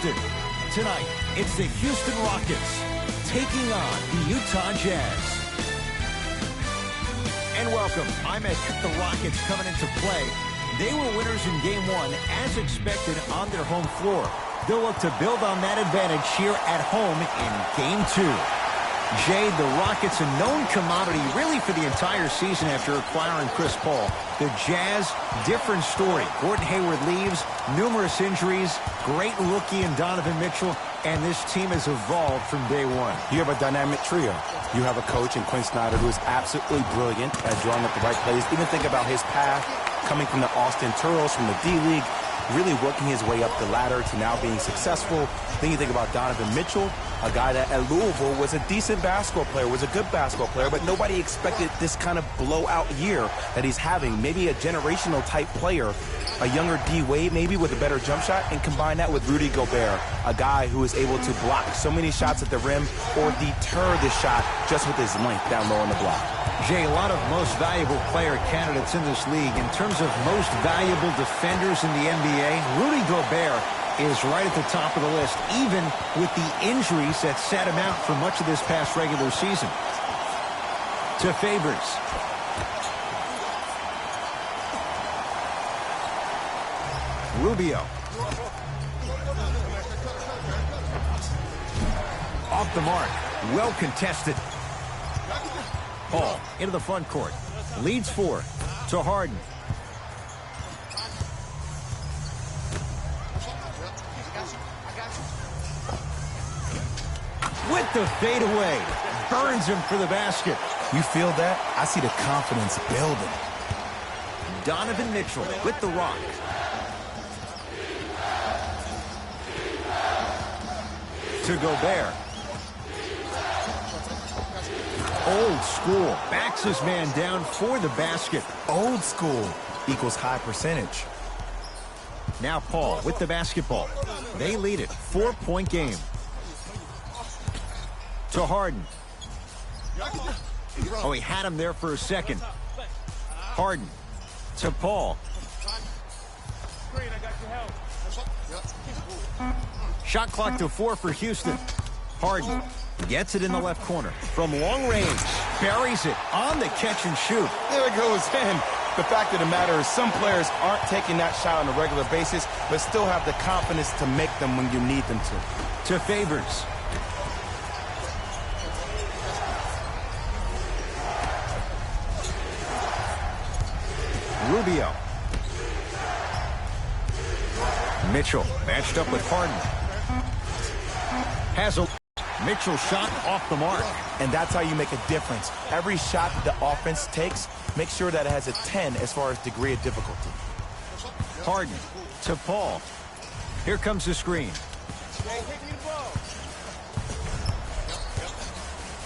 Houston. Tonight, it's the Houston Rockets taking on the Utah Jazz. And welcome. I'm Ed. The Rockets coming into play. They were winners in Game 1, as expected, on their home floor. They'll look to build on that advantage here at home in Game 2. Jay, the Rockets, a known commodity really for the entire season after acquiring Chris Paul. The Jazz, different story. Gordon Hayward leaves, numerous injuries, great rookie in Donovan Mitchell, and this team has evolved from day one. You have a dynamic trio. You have a coach in Quinn Snyder who is absolutely brilliant at drawing up the right plays. Even think about his path coming from the Austin Tourios from the D-League, really working his way up the ladder to now being successful. Then you think about Donovan Mitchell, a guy that at Louisville was a decent basketball player, was a good basketball player, but nobody expected this kind of blowout year that he's having. Maybe a generational type player, a younger D-Wade maybe with a better jump shot, and combine that with Rudy Gobert, a guy who is able to block so many shots at the rim or deter the shot just with his length down low on the block. Jay, a lot of most valuable player candidates in this league. In terms of most valuable defenders in the NBA, Rudy Gobert is right at the top of the list, even with the injuries that sat him out for much of this past regular season. To Favors. Rubio. Off the mark. Well contested. Paul into the front court. Leads 4 to Harden. With the fadeaway. Burns him for the basket. You feel that? I see the confidence building. Donovan Mitchell with the rock. To Gobert. Old school. Backs his man down for the basket. Old school equals high percentage. Now Paul with the basketball. They lead it. 4-point game. To Harden. Oh, he had him there for a second. Harden to Paul. Shot clock to 4 for Houston. Harden gets it in the left corner. From long range, buries it on the catch and shoot. There it goes in. The fact of the matter is some players aren't taking that shot on a regular basis, but still have the confidence to make them when you need them to. To Favors. Rubio. Mitchell matched up with Harden. Has a Mitchell shot off the mark. And that's how you make a difference. Every shot the offense takes, make sure that it has a 10 as far as degree of difficulty. Harden to Paul. Here comes the screen.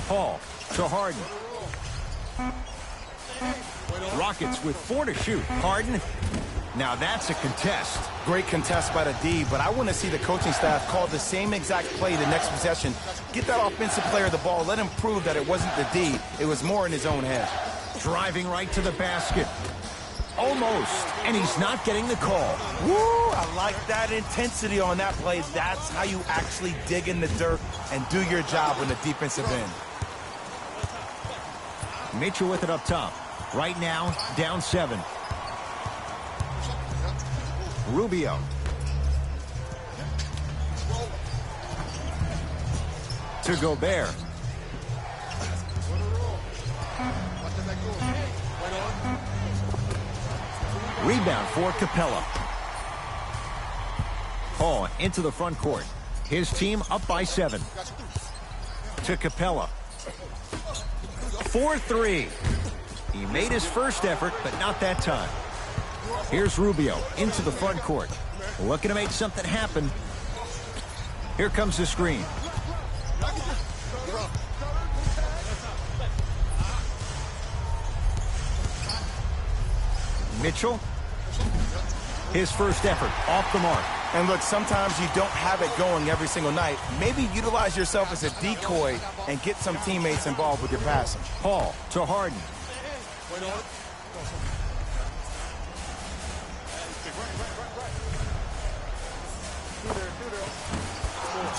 Paul to Harden. Rockets with 4 to shoot. Harden. Now that's a contest. Great contest by the D, but I want to see the coaching staff call the same exact play the next possession. Get that offensive player the ball. Let him prove that it wasn't the D. It was more in his own head. Driving right to the basket. Almost. And he's not getting the call. Woo! I like that intensity on that play. That's how you actually dig in the dirt and do your job on the defensive end. Mitchell with it up top. Right now, down 7. Rubio. To Gobert. Rebound for Capella. Paul into the front court. His team up by 7. To Capella. 4-3. He made his first effort, but not that time. Here's Rubio into the front court. Looking to make something happen. Here comes the screen. Mitchell. His first effort off the mark. And look, sometimes you don't have it going every single night. Maybe utilize yourself as a decoy and get some teammates involved with your passing. Paul to Harden.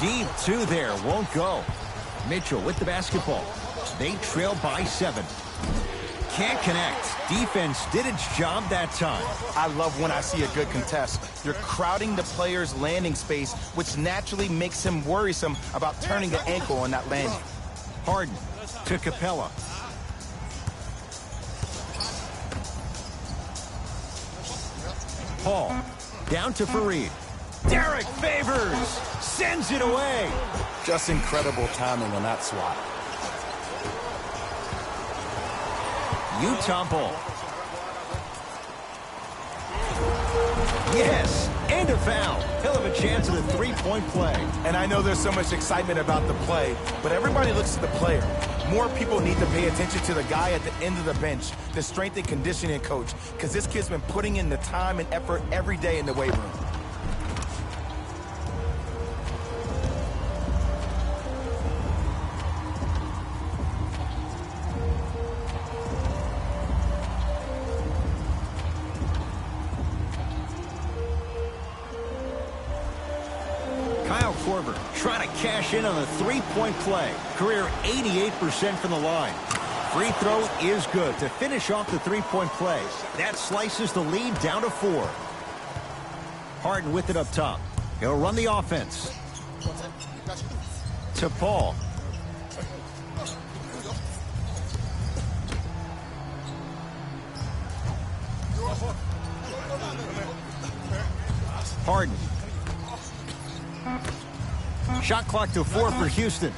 Deep two there, won't go. Mitchell with the basketball. They trail by 7. Can't connect. Defense did its job that time. I love when I see a good contest. You're crowding the player's landing space, which naturally makes him worrisome about turning the ankle on that landing. Harden to Capella. Paul down to Fareed. Derek Favors sends it away. Just incredible timing on that swat. Utah ball. Yes, and a foul. He'll have a chance at a three-point play. And I know there's so much excitement about the play, but everybody looks at the player. More people need to pay attention to the guy at the end of the bench, the strength and conditioning coach, because this kid's been putting in the time and effort every day in the weight room. Kyle Korver trying to cash in on a three-point play. Career 88% from the line. Free throw is good to finish off the three-point play. That slices the lead down to 4. Harden with it up top. He'll run the offense. To Paul. Harden. Shot clock to 4 for Houston.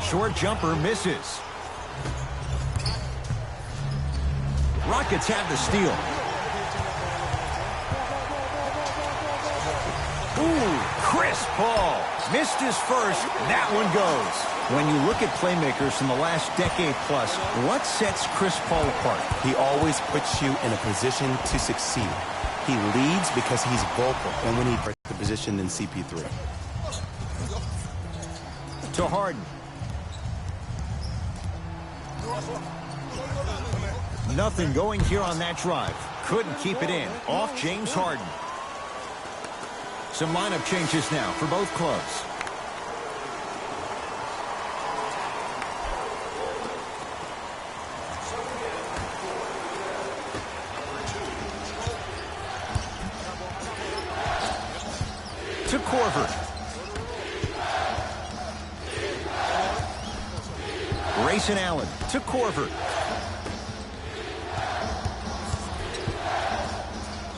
Short jumper misses. Rockets have the steal. Ooh, Chris Paul. Missed his first. That one goes. When you look at playmakers from the last decade plus, what sets Chris Paul apart? He always puts you in a position to succeed. He leads because he's vocal, and when he breaks the position than CP3. To Harden. Nothing going here on that drive. Couldn't keep it in. Off James Harden. Some lineup changes now for both clubs. To Korver. Grayson Allen to Korver.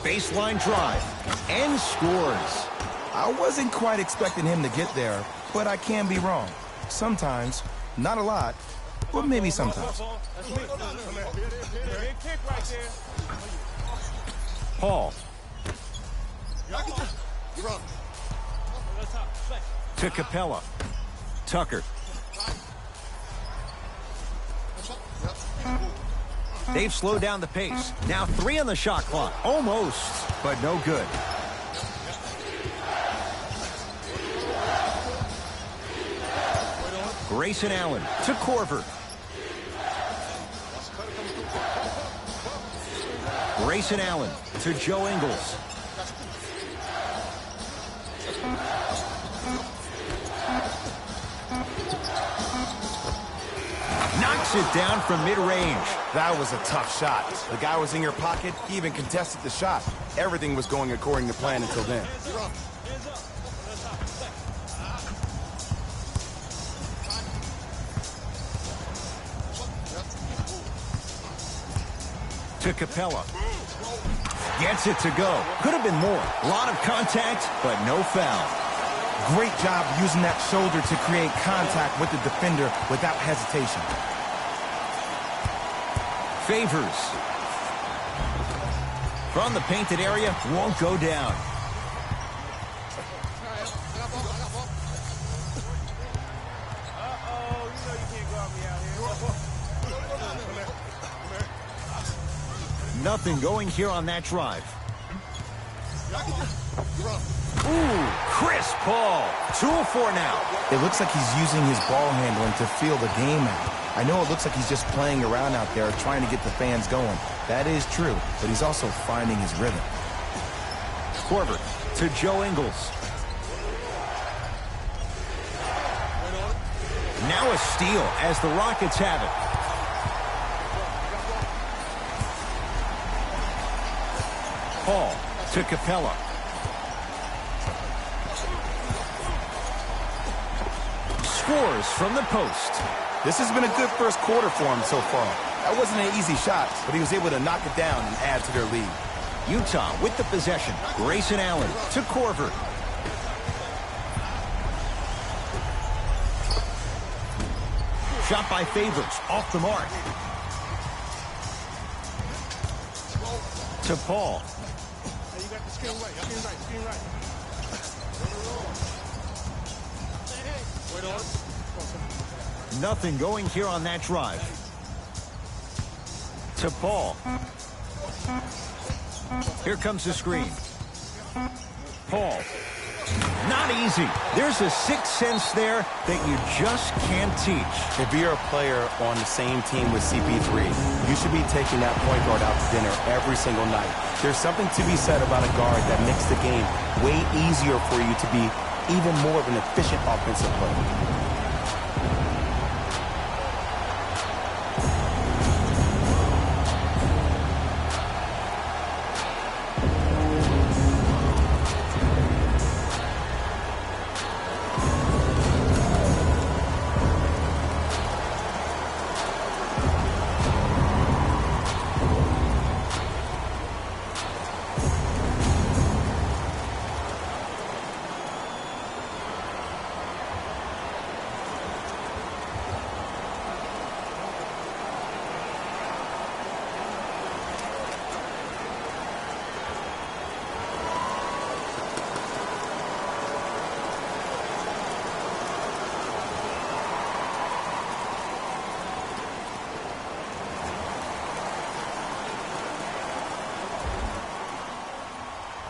Baseline drive. And scores. I wasn't quite expecting him to get there, but I can be wrong. Sometimes, not a lot, but maybe sometimes. Paul. To Capella. Tucker. They've slowed down the pace. Now 3 on the shot clock. Almost, but no good. Grayson Allen to Korver. Grayson Allen to Joe Ingles. Knocks it down from mid-range. That was a tough shot. The guy was in your pocket. He even contested the shot. Everything was going according to plan until then. To Capella. Gets it to go. Could have been more. A lot of contact, but no foul. Great job using that shoulder to create contact with the defender without hesitation. Favors. From the painted area, won't go down. Nothing going here on that drive. Ooh, Chris Paul. 2 of 4 now. It looks like he's using his ball handling to feel the game out. I know it looks like he's just playing around out there trying to get the fans going. That is true, but he's also finding his rhythm. Korver to Joe Ingles. Now a steal as the Rockets have it. Paul to Capella. Scores from the post. This has been a good first quarter for him so far. That wasn't an easy shot, but he was able to knock it down and add to their lead. Utah with the possession. Grayson Allen to Korver. Shot by Favors, off the mark. To Paul. Nothing going here on that drive. To Paul. Here comes the screen. Paul. Not easy. There's a sixth sense there that you just can't teach. If you're a player on the same team with CP3, you should be taking that point guard out to dinner every single night. There's something to be said about a guard that makes the game way easier for you to be even more of an efficient offensive player.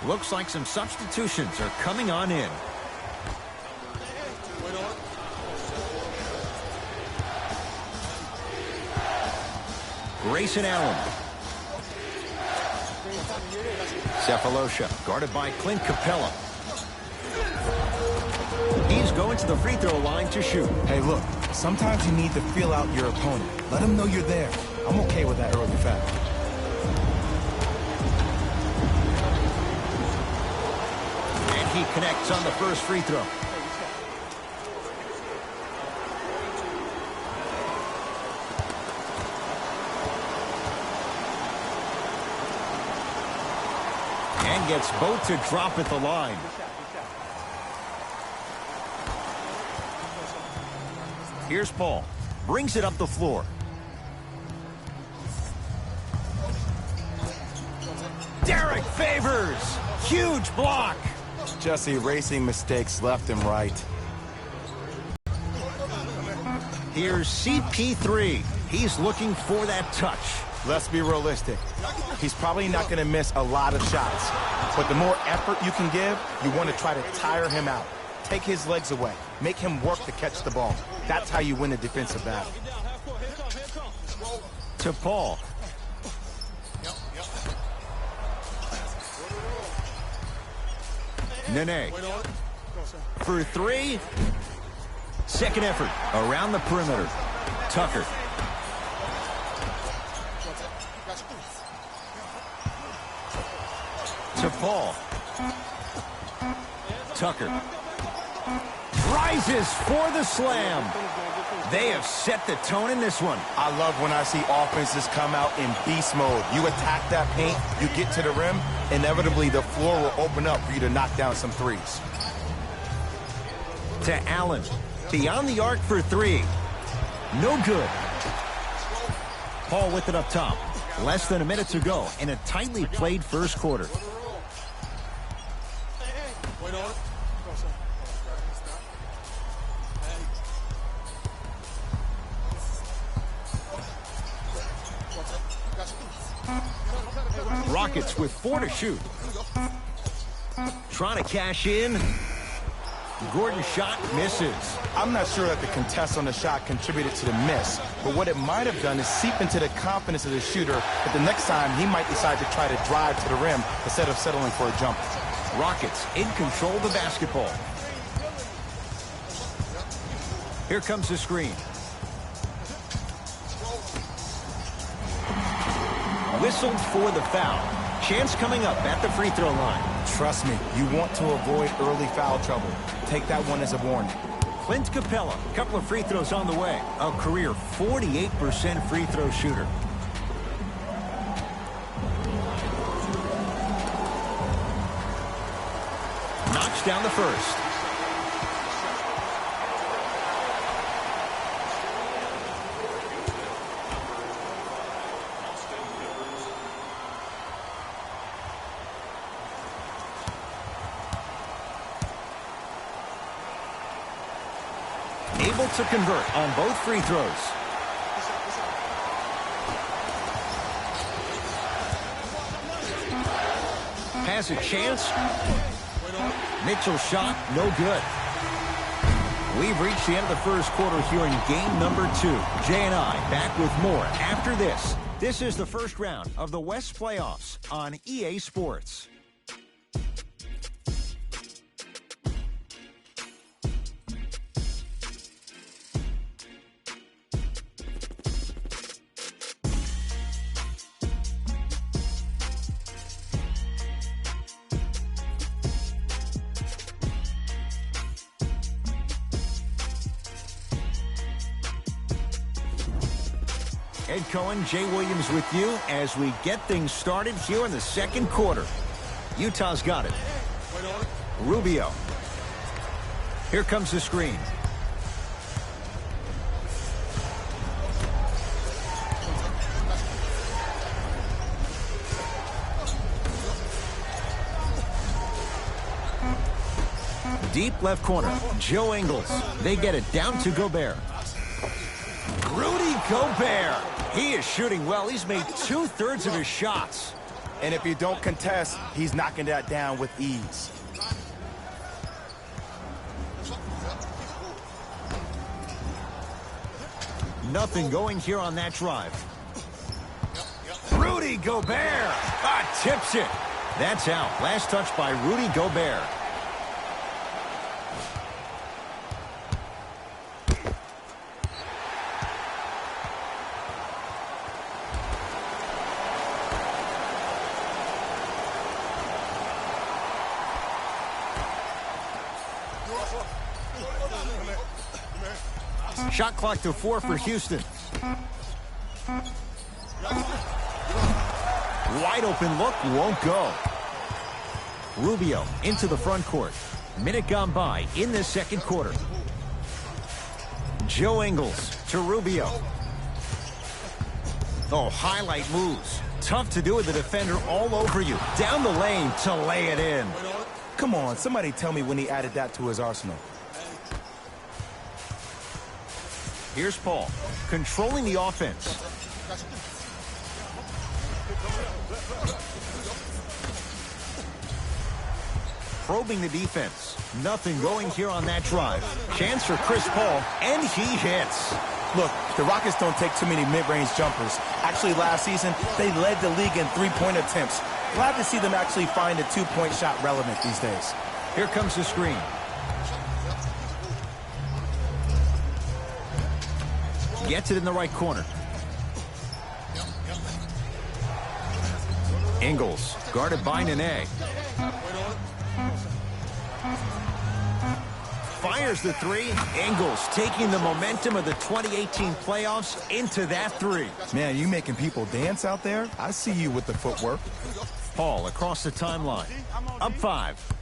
Looks like some substitutions are coming on in. Grayson Allen. Cephalosha guarded by Clint Capella. He's going to the free throw line to shoot. Hey, look, sometimes you need to feel out your opponent. Let him know you're there. I'm okay with that early foul. He connects on the first free throw. And gets both to drop at the line. Here's Paul. Brings it up the floor. Derek Favors. Huge block. Just erasing mistakes left and right. Here's CP3. He's looking for that touch. Let's be realistic. He's probably not going to miss a lot of shots. But the more effort you can give, you want to try to tire him out. Take his legs away. Make him work to catch the ball. That's how you win a defensive battle. To Paul. Nene for three. Second effort around the perimeter. Tucker. To Paul. Tucker. Rises for the slam. They have set the tone in this one. I love when I see offenses come out in beast mode. You attack that paint, you get to the rim, inevitably the floor will open up for you to knock down some threes. To Allen. Beyond the arc for three. No good. Paul with it up top. Less than a minute to go in a tightly played first quarter. Rockets with 4 to shoot. Trying to cash in. Gordon's shot misses. I'm not sure that the contest on the shot contributed to the miss, but what it might have done is seep into the confidence of the shooter that the next time he might decide to try to drive to the rim instead of settling for a jumper. Rockets in control of the basketball. Here comes the screen. Whistled for the foul. Chance coming up at the free throw line. Trust me, you want to avoid early foul trouble. Take that one as a warning. Clint Capella, couple of free throws on the way. A career 48% free throw shooter. Knocks down the first. Able to convert on both free throws. Has a chance. Mitchell's shot, no good. We've reached the end of the first quarter here in game number 2. Jay and I back with more after this. This is the first round of the West playoffs on EA Sports. Ed Cohen, Jay Williams with you as we get things started here in the second quarter. Utah's got it. Rubio. Here comes the screen. Deep left corner, Joe Ingles. They get it down to Gobert. Rudy Gobert. He is shooting well. He's made 2/3 of his shots. And if you don't contest, he's knocking that down with ease. Nothing going here on that drive. Rudy Gobert. Tips it. That's out. Last touch by Rudy Gobert. Shot clock to 4 for Houston. Wide open look, won't go. Rubio into the front court. Minute gone by in this second quarter. Joe Ingles to Rubio. Oh, highlight moves. Tough to do with the defender all over you. Down the lane to lay it in. Come on, somebody tell me when he added that to his arsenal. Here's Paul, controlling the offense. Probing the defense. Nothing going here on that drive. Chance for Chris Paul, and he hits. Look, the Rockets don't take too many mid-range jumpers. Actually, last season, they led the league in three-point attempts. Glad to see them actually find a two-point shot relevant these days. Here comes the screen. Gets it in the right corner. Ingles, guarded by Nene. Fires the three. Ingles taking the momentum of the 2018 playoffs into that three. Man, you making people dance out there? I see you with the footwork. Paul across the timeline. Up 5.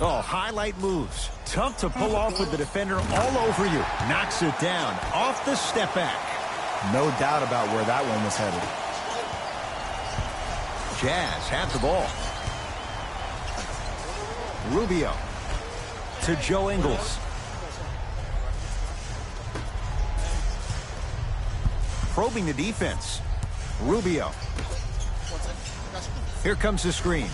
Oh, highlight moves. Tough to pull off with the defender all over you. Knocks it down off the step back. No doubt about where that one was headed. Jazz have the ball. Rubio to Joe Ingles. Probing the defense. Rubio. Here comes the screen.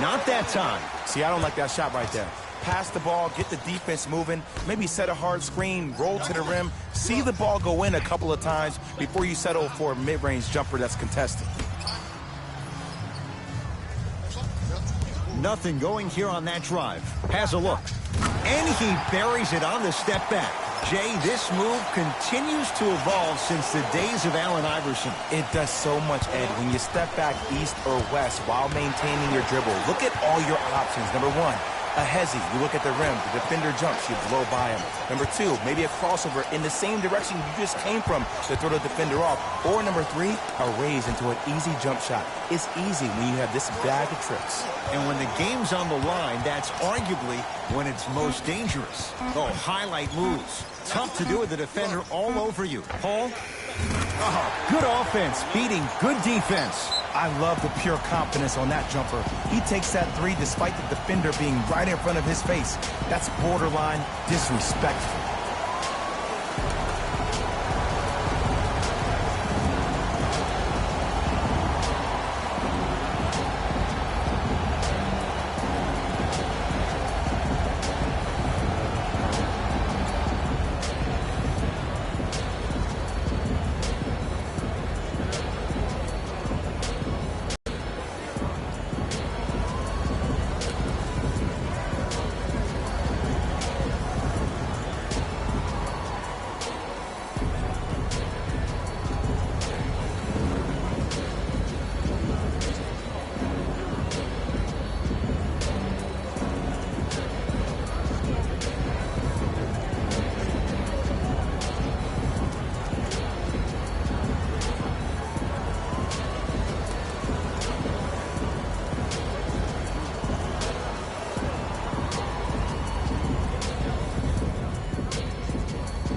Not that time. See, I don't like that shot right there. pass the ball, get the defense moving, maybe set a hard screen, roll to the rim, see the ball go in a couple of times before you settle for a mid-range jumper that's contested. Nothing going here on that drive. Has a look. And he buries it on the step back. Jay, this move continues to evolve since the days of Allen Iverson. It does so much, Ed. When you step back east or west while maintaining your dribble, look at all your options. Number one, a hezi. You look at the rim. The defender jumps. You blow by him. Number two, maybe a crossover in the same direction you just came from to throw the defender off. Or number three, a raise into an easy jump shot. It's easy when you have this bag of tricks. And when the game's on the line, that's arguably when it's most dangerous. Oh, highlight moves. Tough to do with the defender all over you. Paul? Oh, good offense, beating good defense. I love the pure confidence on that jumper. He takes that three despite the defender being right in front of his face. That's borderline disrespectful.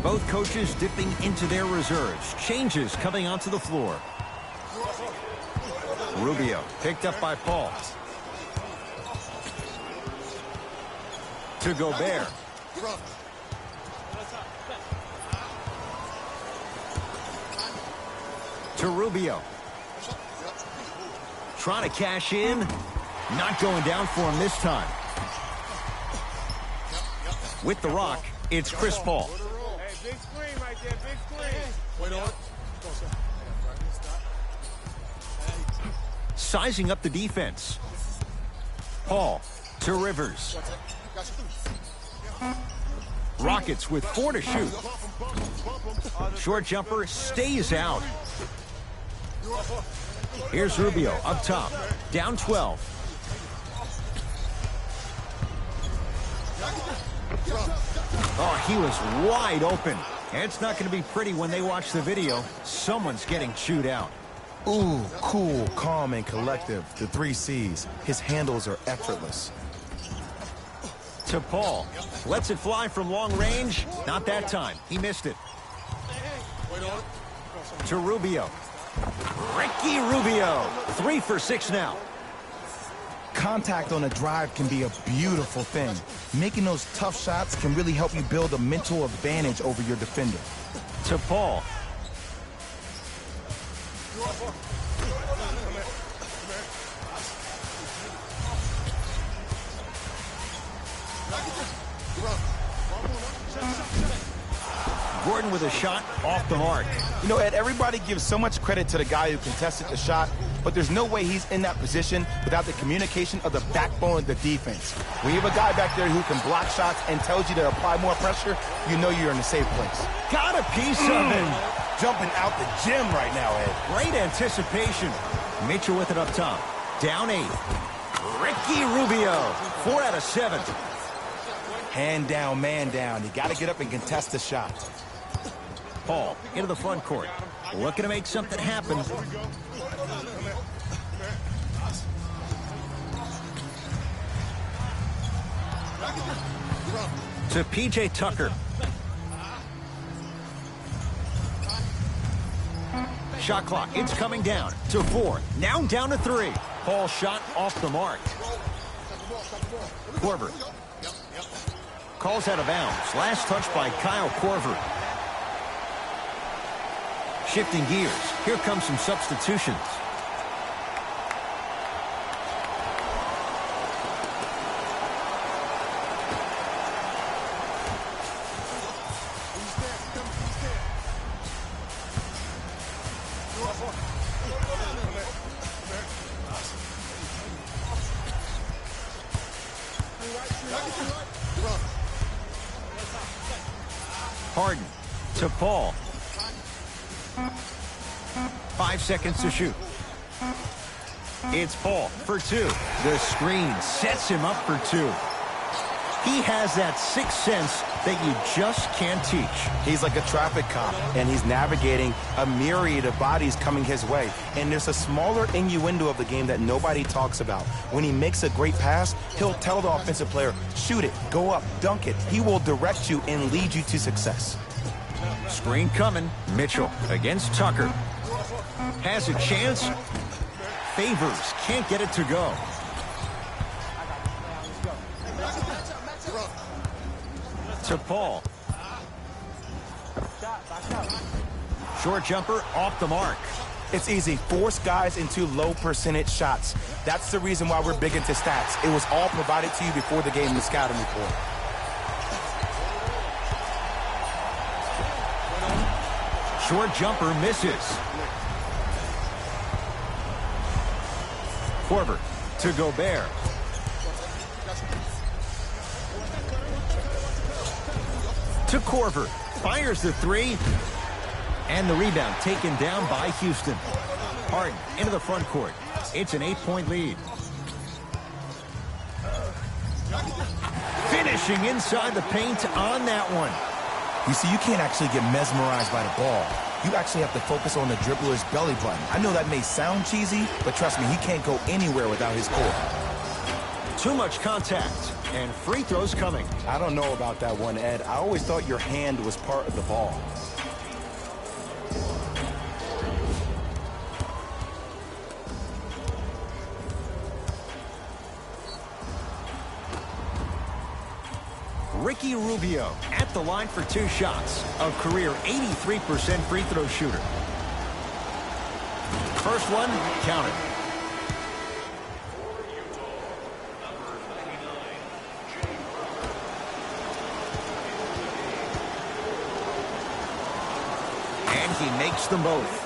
Both coaches dipping into their reserves. Changes coming onto the floor. Rubio picked up by Paul. To Gobert. To Rubio. Trying to cash in. Not going down for him this time. With the rock, it's Chris Paul. Big screen right there, big screen. Wait on. Sizing up the defense. Paul to Rivers. Rockets with 4 to shoot. Short jumper stays out. Here's Rubio up top. Down 12. Oh, he was wide open. And it's not going to be pretty when they watch the video. Someone's getting chewed out. Ooh, cool, calm, and collective. The 3 C's. His handles are effortless. To Paul. Lets it fly from long range. Not that time. He missed it. To Rubio. Ricky Rubio. 3 for 6 now. Contact on a drive can be a beautiful thing. Making those tough shots can really help you build a mental advantage over your defender. To Paul. Gordon with a shot off the mark. You know, Ed, everybody gives so much credit to the guy who contested the shot, but there's no way he's in that position without the communication of the backbone of the defense. When you have a guy back there who can block shots and tells you to apply more pressure, you know you're in a safe place. Got a piece of him. Jumping out the gym right now, Ed. Great anticipation. Mitchell with it up top. Down 8. Ricky Rubio. 4 out of 7. Hand down, man down. You got to get up and contest the shot. Paul into the front court. Looking to make something happen. To P.J. Tucker. Shot clock, it's coming down to 4. Now down to 3. Paul shot off the mark. Korver. Calls out of bounds. Last touch by Kyle Korver. Shifting gears. Here comes some substitutions. Harden to Paul. 5 seconds to shoot. It's Paul for 2. The screen sets him up for 2. He has that sixth sense that you just can't teach. He's like a traffic cop, and he's navigating a myriad of bodies coming his way. And there's a smaller innuendo of the game that nobody talks about. When he makes a great pass, he'll tell the offensive player, shoot it, go up, dunk it. He will direct you and lead you to success. Screen coming. Mitchell against Tucker. Has a chance. Favors can't get it to go. To Paul. Short jumper off the mark. It's easy. Force guys into low percentage shots. That's the reason why we're big into stats. It was all provided to you before the game in the scouting report. Short jumper misses. Korver to Gobert. To Korver. Fires the 3. And the rebound taken down by Houston. Harden into the front court. It's an 8-point lead. Finishing inside the paint on that one. You see, you can't actually get mesmerized by the ball. You actually have to focus on the dribbler's belly button. I know that may sound cheesy, but trust me, he can't go anywhere without his core. Too much contact, and free throws coming. I don't know about that one, Ed. I always thought your hand was part of the ball. Ricky Rubio at the line for 2 shots. A career 83% free throw shooter. First one, counted. And he makes them both.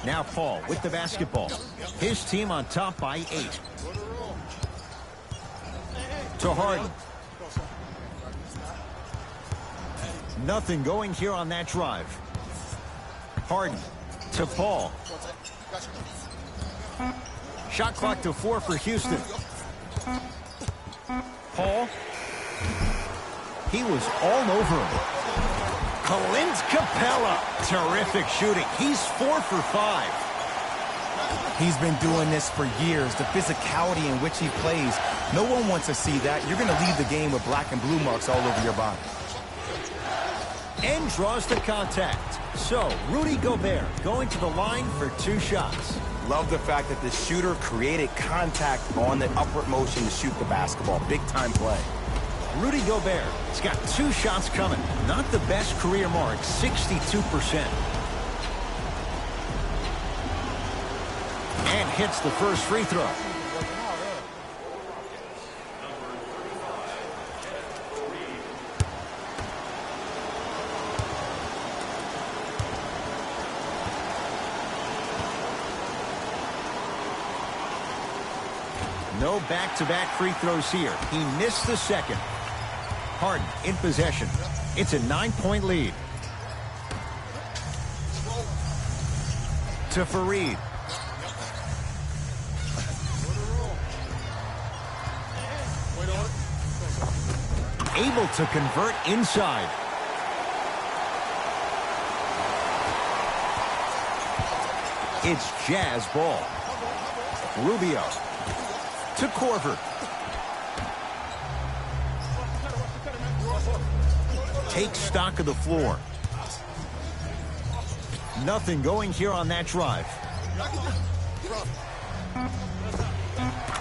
Now Paul with the basketball. His team on top by 8. To Harden. Nothing going here on that drive. Harden to Paul. Shot clock to 4 for Houston. Paul. He was all over him. Clint Capella. Terrific shooting. He's 4 for 5. He's been doing this for years. The physicality in which he plays. No one wants to see that. You're going to leave the game with black and blue marks all over your body. And draws the contact. So, Rudy Gobert going to the line for 2 shots. Love the fact that the shooter created contact on the upward motion to shoot the basketball. Big time play. Rudy Gobert has got 2 shots coming. Not the best career mark, 62%. And hits the first free throw. No back-to-back free throws here. He missed the second. Harden in possession. It's a 9-point lead. To Fareed. Able to convert inside. It's Jazz ball. Rubio to Korver. Take stock of the floor. Nothing going here on that drive.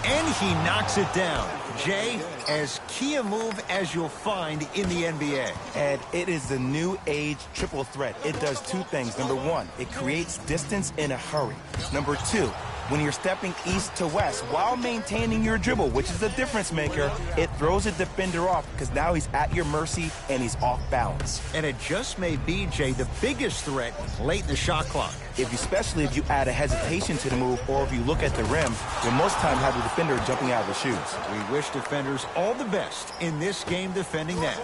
And he knocks it down. Jay, as key a move as you'll find in the NBA. And it is the new age triple threat. It does 2 things. Number 1, it creates distance in a hurry. Number 2, When you're stepping east to west while maintaining your dribble, which is the difference maker, it throws a defender off because now he's at your mercy and he's off balance. And it just made BJ the biggest threat late in the shot clock. Especially if you add a hesitation to the move or if you look at the rim, you'll most time have the defender jumping out of the shoes. We wish defenders all the best in this game defending that.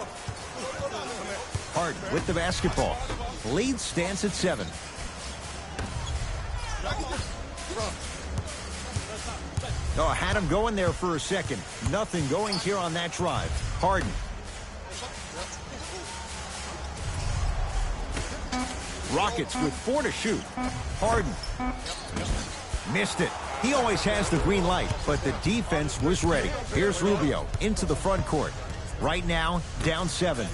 Harden with the basketball. Lead stands at 7. Oh, had him going there for a second. Nothing going here on that drive. Harden. Rockets with 4 to shoot. Harden. Missed it. He always has the green light, but the defense was ready. Here's Rubio into the front court. Right now, down 7.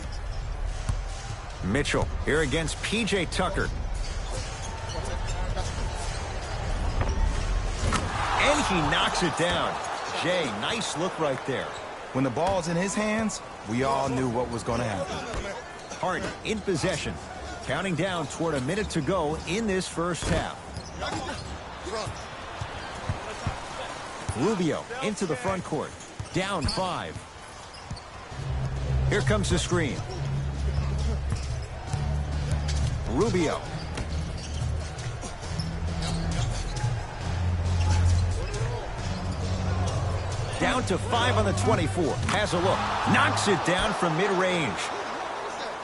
Mitchell here against P.J. Tucker. And he knocks it down. Jay, nice look right there. When the ball's in his hands, we all knew what was going to happen. Harden in possession. Counting down toward a minute to go in this first half. Rubio into the front court. Down 5. Here comes the screen. Rubio. Down to 5 on the 24. Has a look. Knocks it down from mid-range.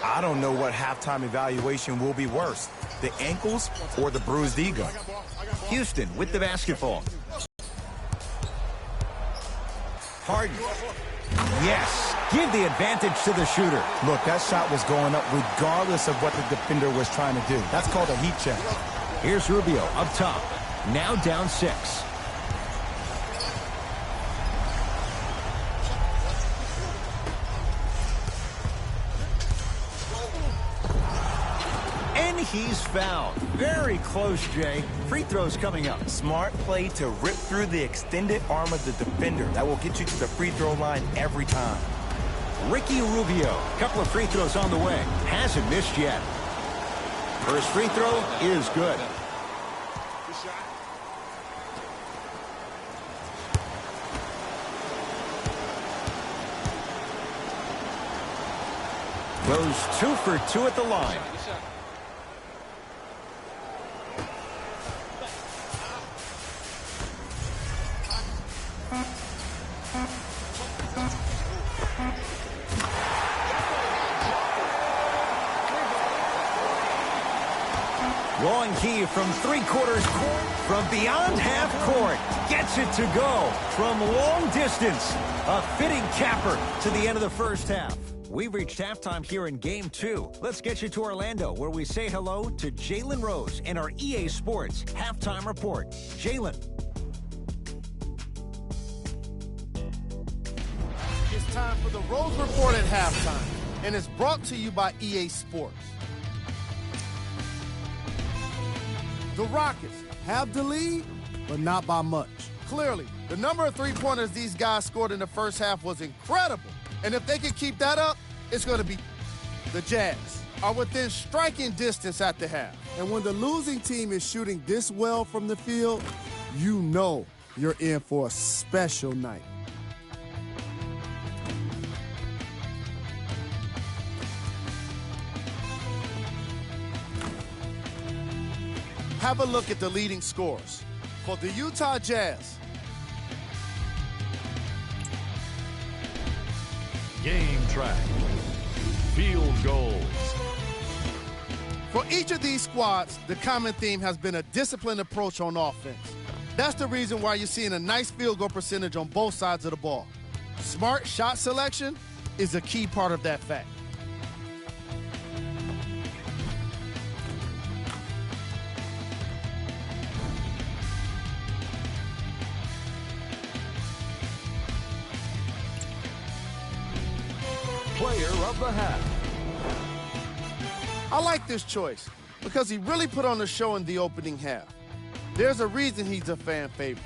I don't know what halftime evaluation will be worse, the ankles or the bruised ego. Houston with the basketball. Harden. Yes. Give the advantage to the shooter. Look, that shot was going up regardless of what the defender was trying to do. That's called a heat check. Here's Rubio up top. Now down 6. And he's fouled. Very close, Jay. Free throws coming up. Smart play to rip through the extended arm of the defender. That will get you to the free throw line every time. Ricky Rubio. Couple of free throws on the way. Hasn't missed yet. First free throw is good. Goes 2 for 2 at the line. Long key from 3/4 court, from beyond half court. Gets it to go from long distance. A fitting capper to the end of the first half. We've reached halftime here in Game 2. Let's get you to Orlando, where we say hello to Jalen Rose and our EA Sports Halftime Report. Jalen. It's time for the Rose Report at halftime, and it's brought to you by EA Sports. The Rockets have the lead, but not by much. Clearly, the number of three-pointers these guys scored in the first half was incredible. And if they can keep that up, it's going to be the Jazz are within striking distance at the half. And when the losing team is shooting this well from the field, you know you're in for a special night. Have a look at the leading scores. For the Utah Jazz, Game track. Field goals. for each of these squads, the common theme has been a disciplined approach on offense. That's the reason why you're seeing a nice field goal percentage on both sides of the ball. Smart shot selection is a key part of that fact. Player of the half. I like this choice because he really put on the show in the opening half. There's a reason he's a fan favorite.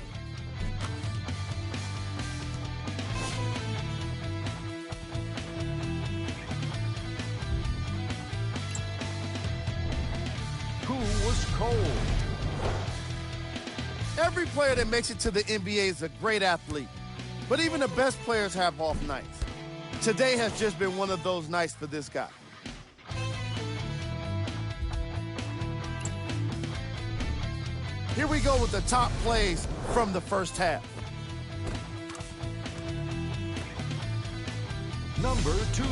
Who was cold? Every player that makes it to the NBA is a great athlete, but even the best players have off nights. Today has just been one of those nights for this guy. Here we go with the top plays from the first half. Number 2.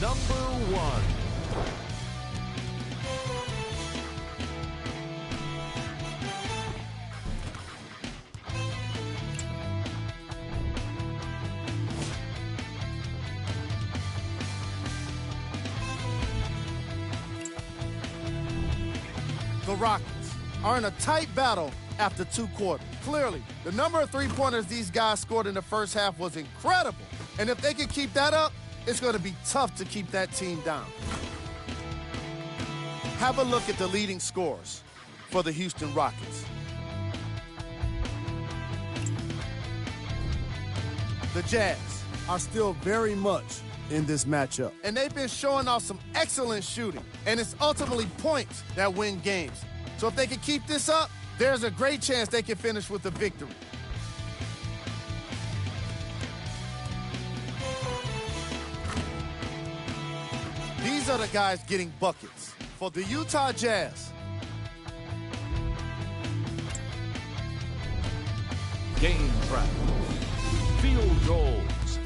Number 1. The Rockets are in a tight battle after 2 quarters. Clearly, the number of three-pointers these guys scored in the first half was incredible. And if they can keep that up, it's going to be tough to keep that team down. Have a look at the leading scorers for the Houston Rockets. The Jazz are still very much in this matchup. And they've been showing off some excellent shooting. And it's ultimately points that win games. So if they can keep this up, there's a great chance they can finish with a victory. These are the guys getting buckets for the Utah Jazz. Game track. Field goals.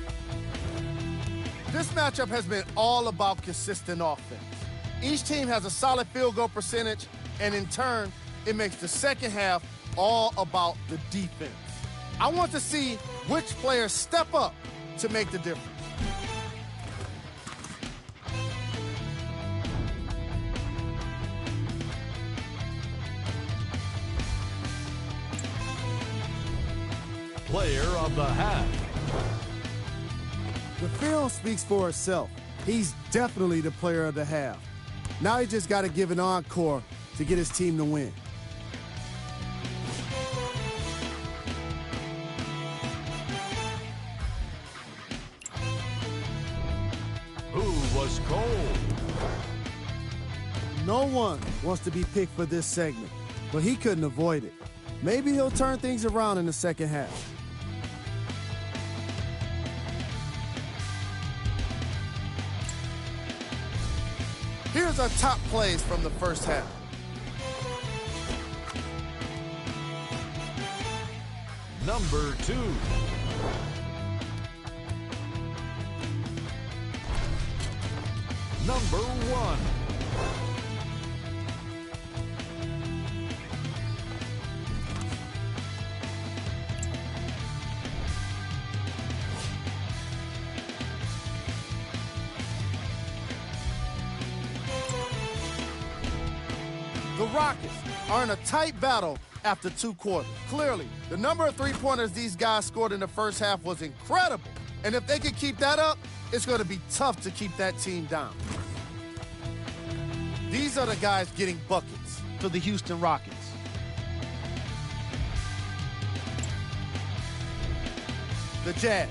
This matchup has been all about consistent offense. Each team has a solid field goal percentage, and in turn, it makes the second half all about the defense. I want to see which players step up to make the difference. Player of the half. The film speaks for itself. He's definitely the player of the half. Now he just got to give an encore to get his team to win. Who was cold? No one wants to be picked for this segment, but he couldn't avoid it. Maybe he'll turn things around in the second half. Here's our top plays from the first half. Number 2. Number 1. The Rockets are in a tight battle after 2 quarters. Clearly, the number of three-pointers these guys scored in the first half was incredible. And if they can keep that up, it's going to be tough to keep that team down. These are the guys getting buckets for the Houston Rockets. The Jazz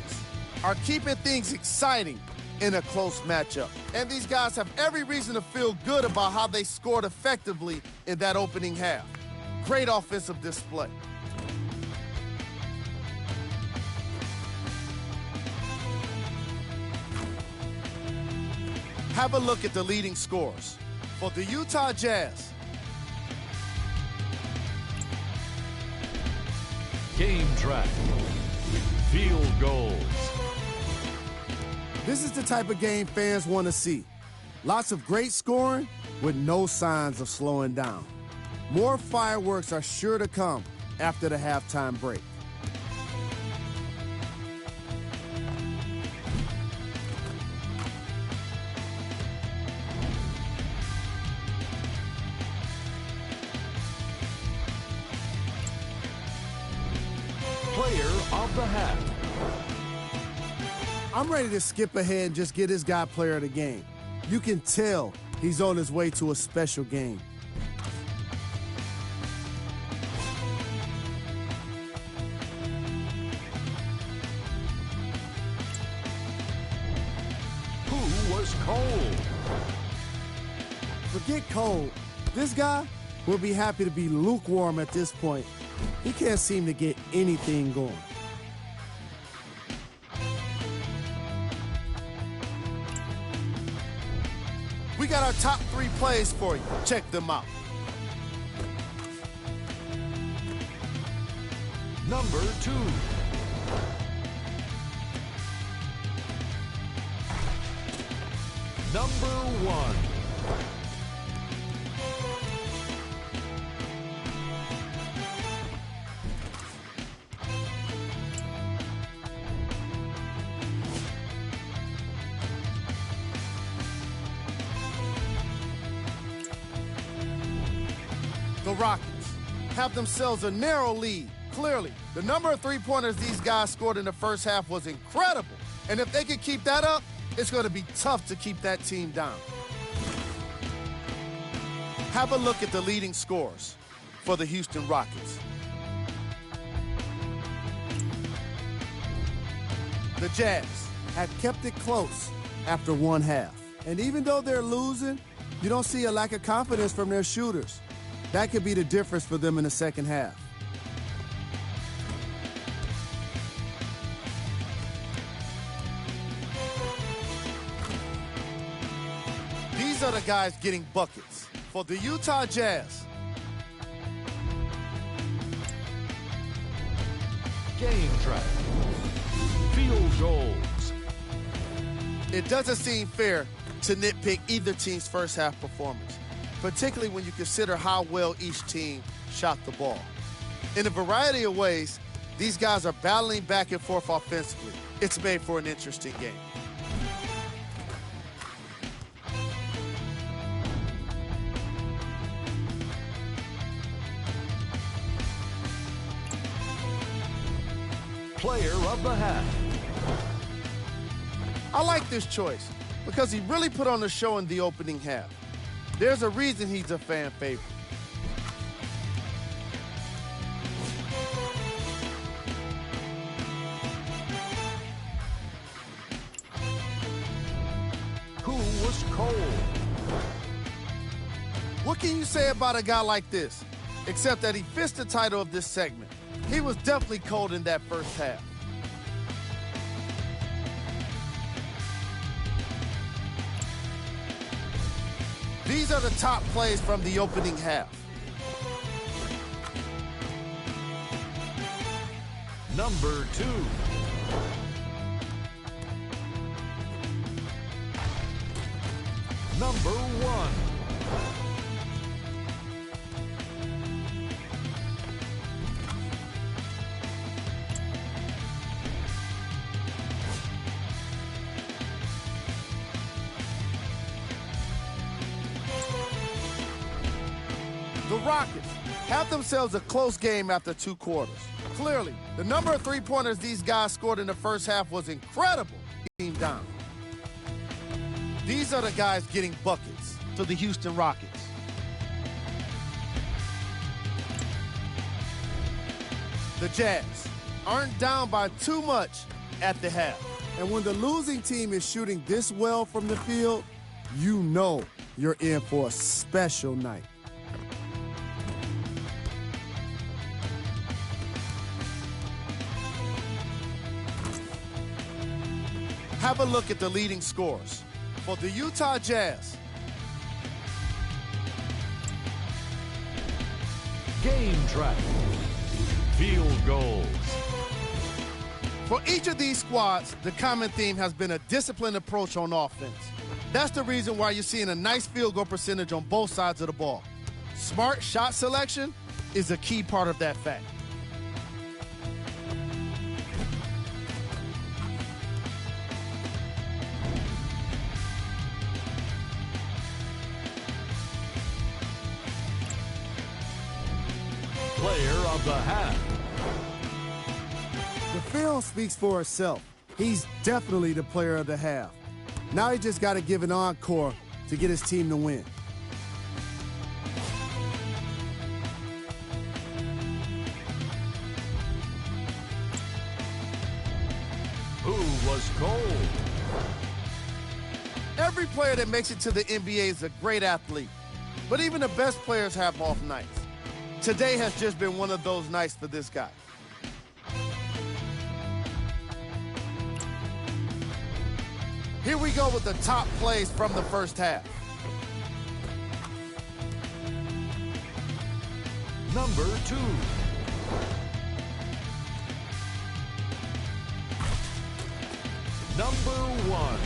are keeping things exciting in a close matchup. And these guys have every reason to feel good about how they scored effectively in that opening half. Great offensive display. Have a look at the leading scorers for the Utah Jazz. Game track. Field goals. This is the type of game fans want to see. Lots of great scoring with no signs of slowing down. More fireworks are sure to come after the halftime break. Player of the half. I'm ready to skip ahead and just get this guy player of the game. You can tell he's on his way to a special game. Who was cold? Forget cold. This guy will be happy to be lukewarm at this point. He can't seem to get anything going. We got our top 3 plays for you. Check them out. Number 2. Number 1. The Rockets have themselves a narrow lead. Clearly, the number of three-pointers these guys scored in the first half was incredible. And if they can keep that up, it's going to be tough to keep that team down. Have a look at the leading scorers for the Houston Rockets. The Jazz have kept it close after one half. And even though they're losing, you don't see a lack of confidence from their shooters. That could be the difference for them in the second half. These are the guys getting buckets for the Utah Jazz. Game track. Field goals. It doesn't seem fair to nitpick either team's first half performance, particularly when you consider how well each team shot the ball. In a variety of ways, these guys are battling back and forth offensively. It's made for an interesting game. Player of the half. I like this choice because he really put on a show in the opening half. There's a reason he's a fan favorite. Who was cold? What can you say about a guy like this, except that he fits the title of this segment? He was definitely cold in that first half. These are the top plays from the opening half. Number 2. Number 1. The Rockets have themselves a close game after 2 quarters. Clearly, the number of three-pointers these guys scored in the first half was incredible. Team down. These are the guys getting buckets for the Houston Rockets. The Jazz aren't down by too much at the half. And when the losing team is shooting this well from the field, you know you're in for a special night. Have a look at the leading scorers for the Utah Jazz. Game track. Field goals. For each of these squads, the common theme has been a disciplined approach on offense. That's the reason why you're seeing a nice field goal percentage on both sides of the ball. Smart shot selection is a key part of that fact. Player of the half. The film speaks for itself. He's definitely the player of the half. Now he just got to give an encore to get his team to win. Who was cold? Every player that makes it to the NBA is a great athlete. But even the best players have off nights. Today has just been one of those nights for this guy. Here we go with the top plays from the first half. Number 2. Number 1.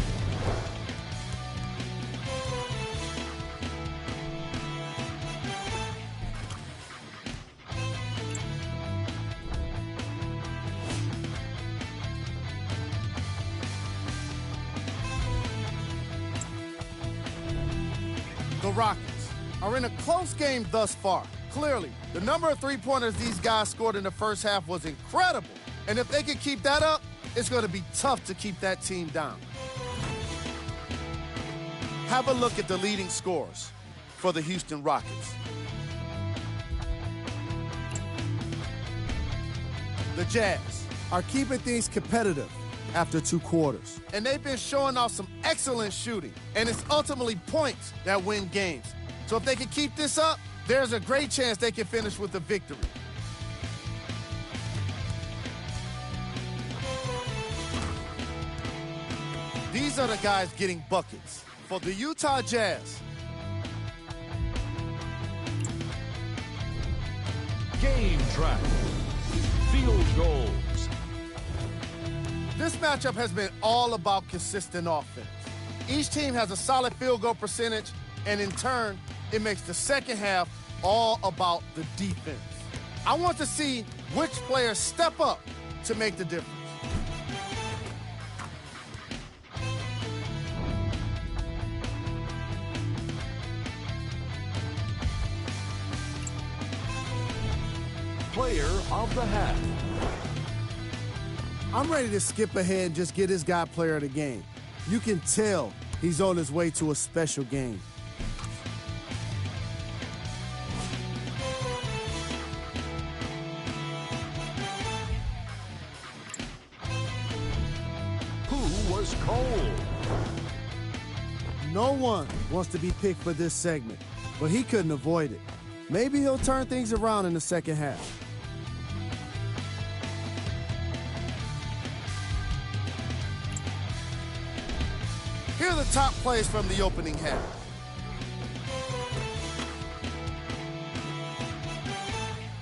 The Rockets are in a close game thus far. Clearly, the number of three-pointers these guys scored in the first half was incredible. And if they can keep that up, it's going to be tough to keep that team down. Have a look at the leading scorers for the Houston Rockets. The Jazz are keeping things competitive after 2 quarters. And they've been showing off some excellent shooting. And it's ultimately points that win games. So if they can keep this up, there's a great chance they can finish with a victory. These are the guys getting buckets for the Utah Jazz. Game track. Field goals. This matchup has been all about consistent offense. Each team has a solid field goal percentage, and in turn, it makes the second half all about the defense. I want to see which players step up to make the difference. Player of the half. I'm ready to skip ahead and just get this guy player of the game. You can tell he's on his way to a special game. Who was cold? No one wants to be picked for this segment, but he couldn't avoid it. Maybe he'll turn things around in the second half. Here are the top plays from the opening half.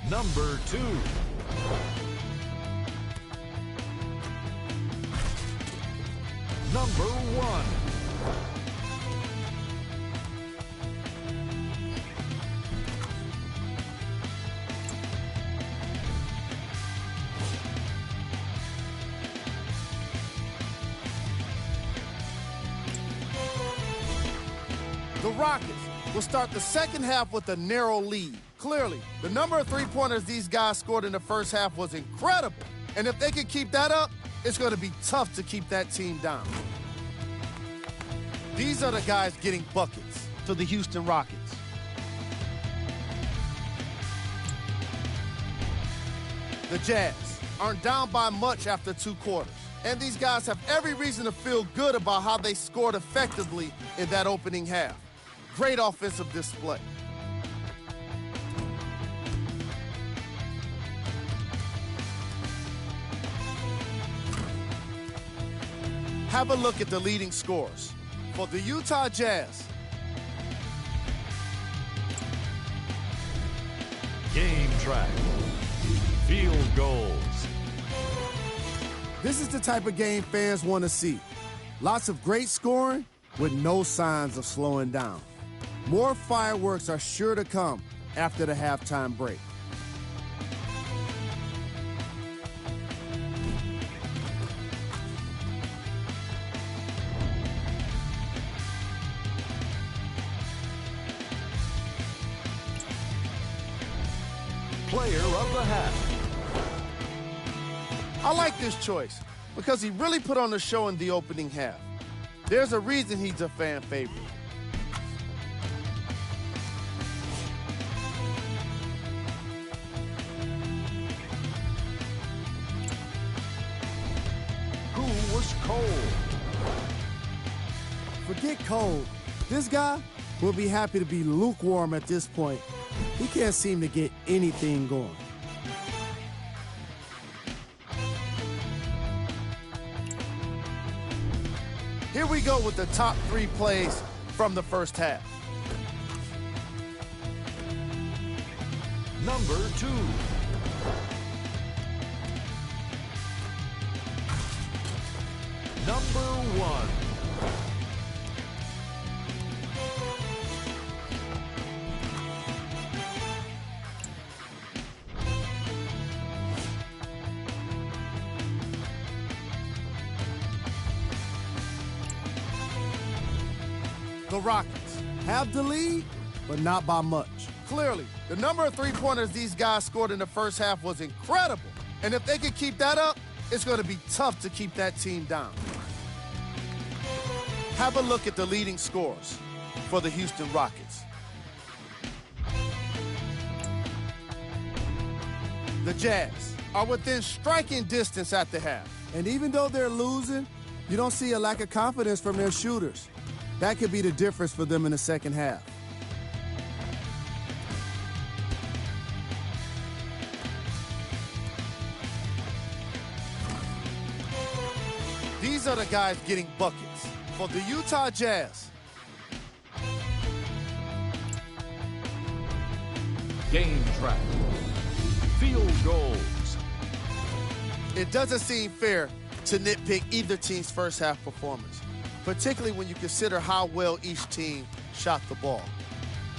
Number 2. Number 1. The Rockets will start the second half with a narrow lead. Clearly, the number of three-pointers these guys scored in the first half was incredible. And if they can keep that up, it's going to be tough to keep that team down. These are the guys getting buckets for the Houston Rockets. The Jazz aren't down by much after 2 quarters. And these guys have every reason to feel good about how they scored effectively in that opening half. Great offensive display. Have a look at the leading scorers for the Utah Jazz. Game track. Field goals. This is the type of game fans want to see. Lots of great scoring with no signs of slowing down. More fireworks are sure to come after the halftime break. Player of the half. I like this choice because he really put on the show in the opening half. There's a reason he's a fan favorite. Who was cold? Forget cold. This guy will be happy to be lukewarm at this point. He can't seem to get anything going. Here we go with the top 3 plays from the first half. Number 2. Number 1. The Rockets have the lead, but not by much. Clearly, the number of three-pointers these guys scored in the first half was incredible. And if they can keep that up, it's going to be tough to keep that team down. Have a look at the leading scorers for the Houston Rockets. The Jazz are within striking distance at the half. And even though they're losing, you don't see a lack of confidence from their shooters. That could be the difference for them in the second half. These are the guys getting buckets for the Utah Jazz. Game track. Field goals. It doesn't seem fair to nitpick either team's first half performance, particularly when you consider how well each team shot the ball.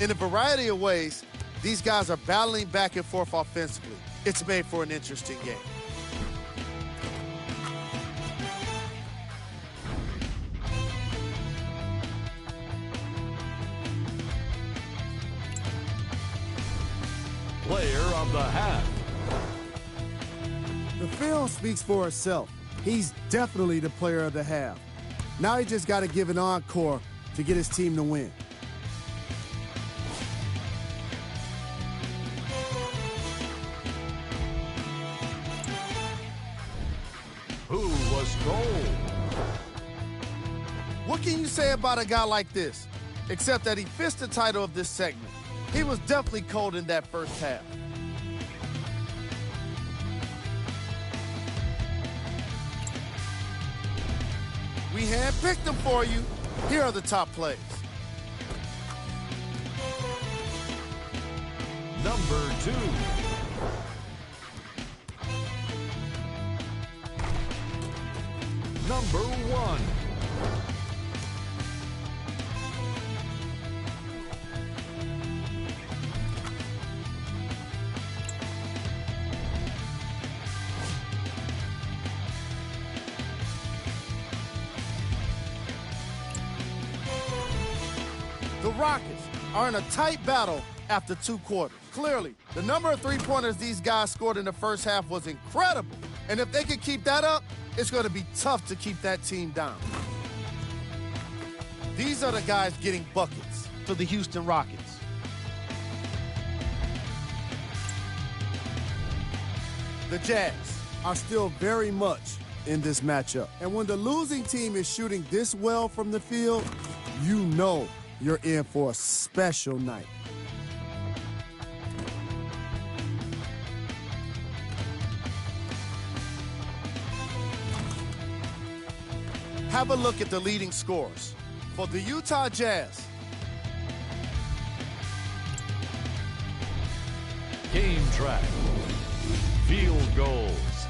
In a variety of ways, these guys are battling back and forth offensively. It's made for an interesting game. Player of the half. The film speaks for itself. He's definitely the player of the half. Now he just got to give an encore to get his team to win. Who was gold? What can you say about a guy like this, except that he fits the title of this segment? He was definitely cold in that first half. We handpicked them for you. Here are the top plays. Number 2. Number 1. The Rockets are in a tight battle after 2 quarters. Clearly, the number of three-pointers these guys scored in the first half was incredible. And if they can keep that up, it's going to be tough to keep that team down. These are the guys getting buckets for the Houston Rockets. The Jazz are still very much in this matchup. And when the losing team is shooting this well from the field, you know you're in for a special night. Have a look at the leading scorers for the Utah Jazz. Game track. Field goals.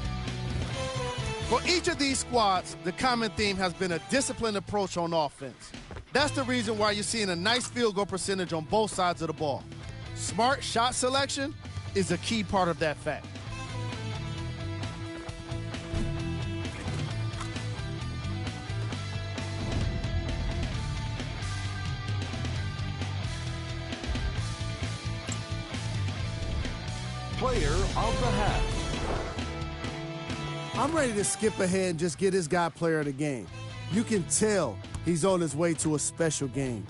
For each of these squads, the common theme has been a disciplined approach on offense. That's the reason why you're seeing a nice field goal percentage on both sides of the ball. Smart shot selection is a key part of that fact. Player of the half. I'm ready to skip ahead and just get this guy player of the game. You can tell he's on his way to a special game.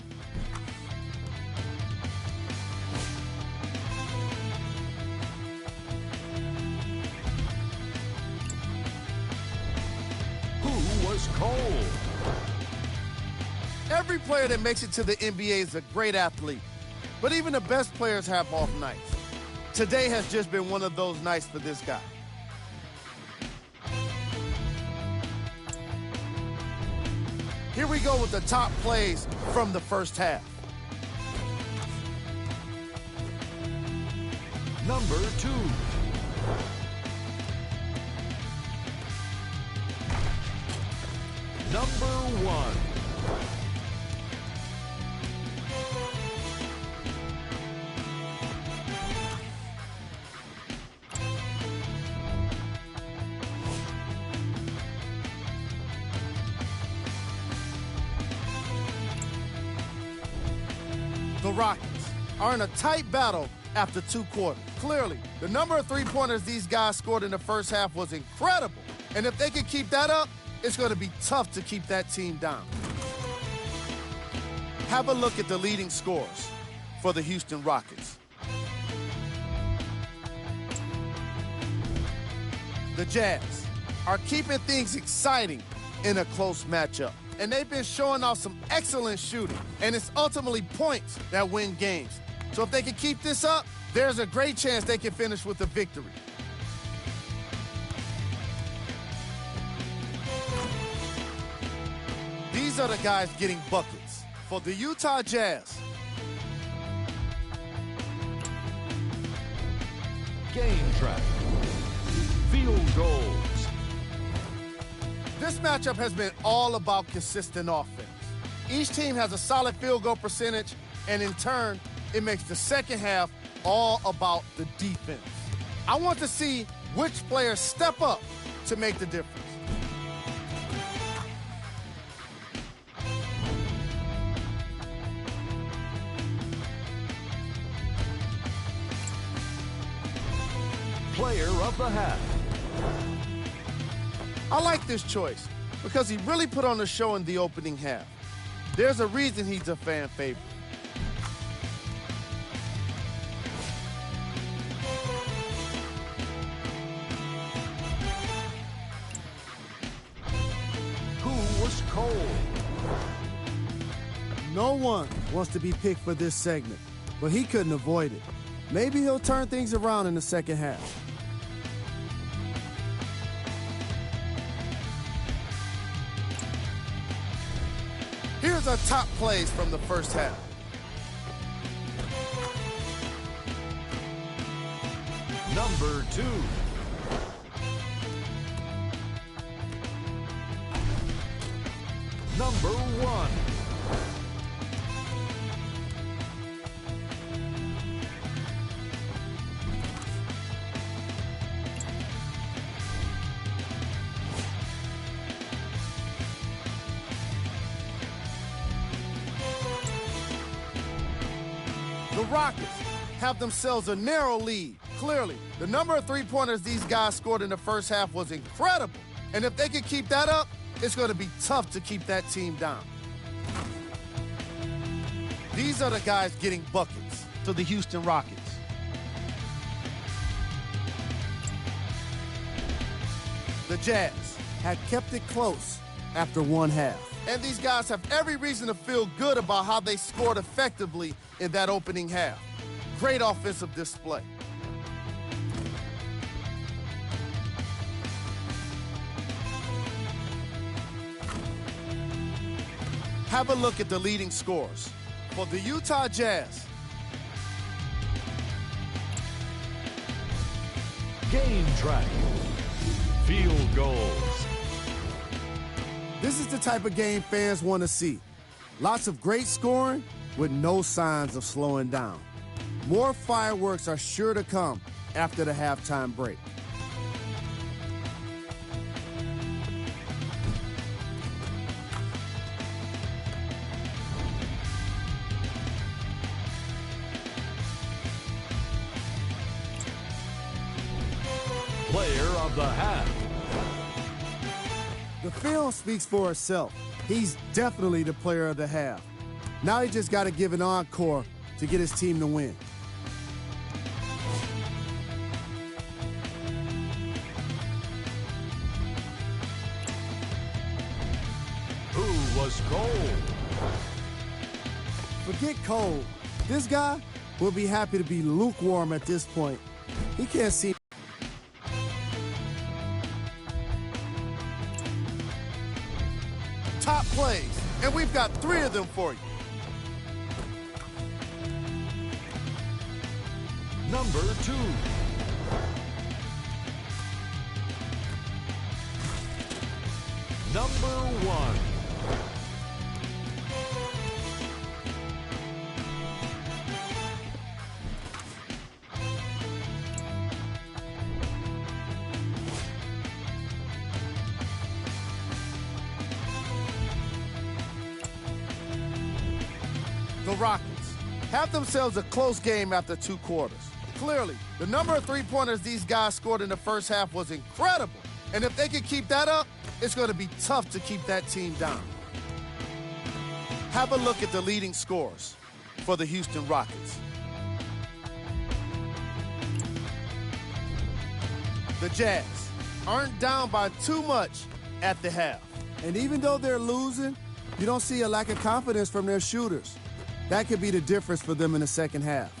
Who was cold? Every player that makes it to the NBA is a great athlete, but even the best players have off nights. Today has just been one of those nights for this guy. Here we go with the top plays from the first half. Number 2. Number 1. The Rockets are in a tight battle after 2 quarters. Clearly, the number of three-pointers these guys scored in the first half was incredible. And if they can keep that up, it's going to be tough to keep that team down. Have a look at the leading scorers for the Houston Rockets. The Jazz are keeping things exciting in a close matchup. And they've been showing off some excellent shooting. And it's ultimately points that win games. So if they can keep this up, there's a great chance they can finish with a victory. These are the guys getting buckets for the Utah Jazz. Game track. Field goals. This matchup has been all about consistent offense. Each team has a solid field goal percentage, and in turn, it makes the second half all about the defense. I want to see which players step up to make the difference. Player of the half. I like this choice because he really put on a show in the opening half. There's a reason he's a fan favorite. Who was cold? No one wants to be picked for this segment, but he couldn't avoid it. Maybe he'll turn things around in the second half. Here's our top plays from the first half. Number 2. Number 1. The Rockets have themselves a narrow lead. Clearly, the number of three-pointers these guys scored in the first half was incredible. And if they can keep that up, it's going to be tough to keep that team down. These are the guys getting buckets for the Houston Rockets. The Jazz had kept it close after one half. And these guys have every reason to feel good about how they scored effectively in that opening half. Great offensive display. Have a look at the leading scorers for the Utah Jazz. Game track. Field goals. This is the type of game fans want to see. Lots of great scoring with no signs of slowing down. More fireworks are sure to come after the halftime break. Player of the half. The film speaks for itself. He's definitely the player of the half. Now he just got to give an encore to get his team to win. Who was cold? Forget cold. This guy will be happy to be lukewarm at this point. He can't see. Top plays, and we've got 3 of them for you. Number 2. Number 1. The Rockets have themselves a close game after 2 quarters. Clearly, the number of 3-pointers these guys scored in the first half was incredible. And if they can keep that up, it's going to be tough to keep that team down. Have a look at the leading scorers for the Houston Rockets. The Jazz aren't down by too much at the half. And even though they're losing, you don't see a lack of confidence from their shooters. That could be the difference for them in the second half.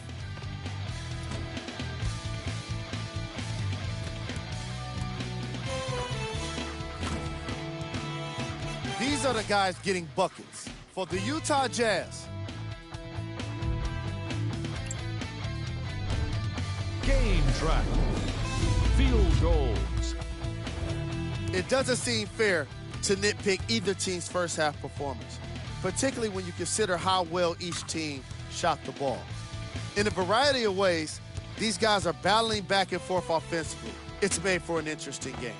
These are the guys getting buckets for the Utah Jazz. Game track. Field goals. It doesn't seem fair to nitpick either team's first half performance, particularly when you consider how well each team shot the ball. In a variety of ways, these guys are battling back and forth offensively. It's made for an interesting game.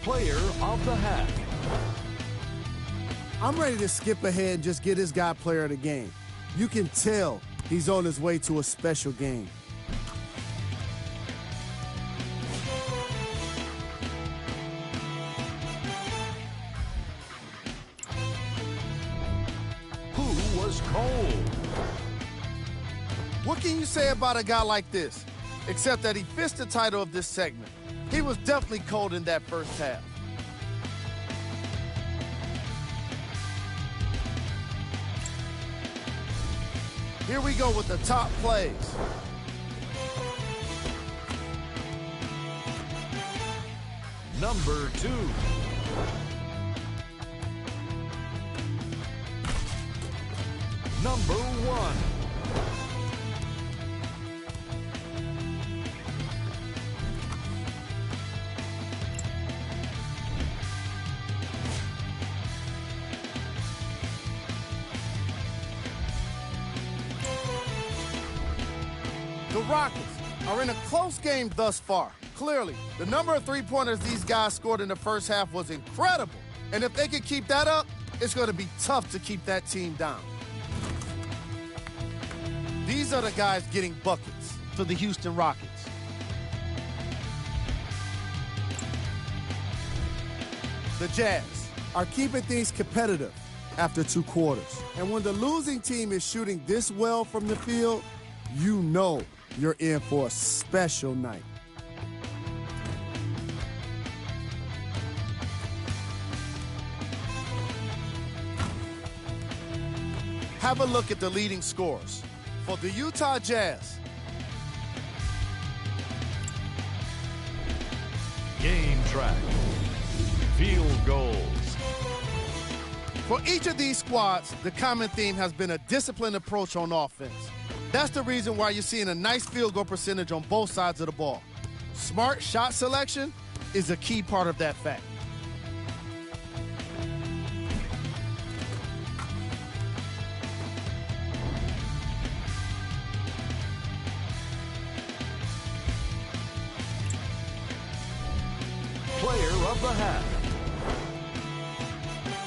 Player of the half. I'm ready to skip ahead and just get this guy player of the game. You can tell he's on his way to a special game. Who was cold? What can you say about a guy like this, except that he fits the title of this segment? He was definitely cold in that first half. Here we go with the top plays. Number 2. Number 1. The Rockets are in a close game thus far. Clearly, the number of 3-pointers these guys scored in the first half was incredible. And if they can keep that up, it's going to be tough to keep that team down. These are the guys getting buckets for the Houston Rockets. The Jazz are keeping things competitive after 2 quarters. And when the losing team is shooting this well from the field, you know you're in for a special night. Have a look at the leading scorers for the Utah Jazz. Game track. Field goals. For each of these squads, the common theme has been a disciplined approach on offense. That's the reason why you're seeing a nice field goal percentage on both sides of the ball. Smart shot selection is a key part of that fact. Player of the half.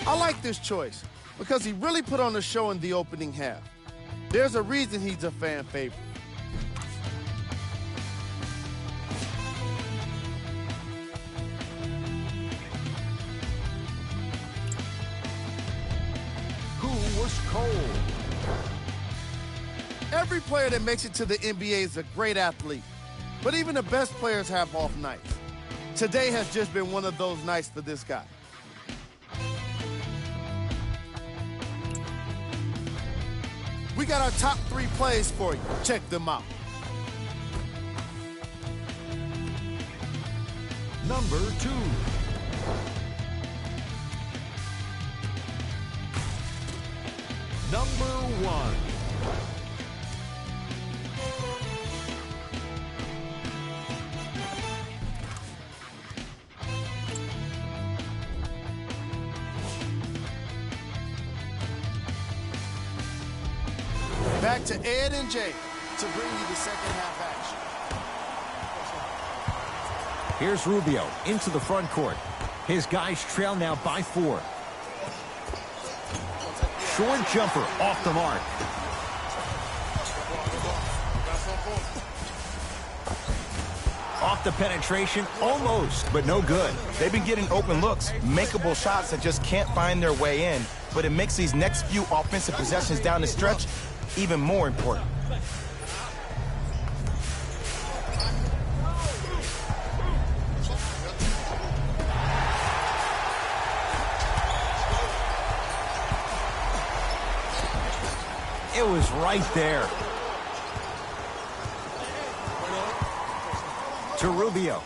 I like this choice because he really put on a show in the opening half. There's a reason he's a fan favorite. Who was cold? Every player that makes it to the NBA is a great athlete, but even the best players have off nights. Today has just been one of those nights for this guy. We got our top 3 plays for you. Check them out. Number 2. Number 1. Back to Ed and Jay to bring you the second half action. Here's Rubio into the front court. His guys trail now by 4. Short jumper off the mark. Off the penetration, almost, but no good. They've been getting open looks, makeable shots that just can't find their way in, but it makes these next few offensive possessions down the stretch even more important. It was right there. To Rubio.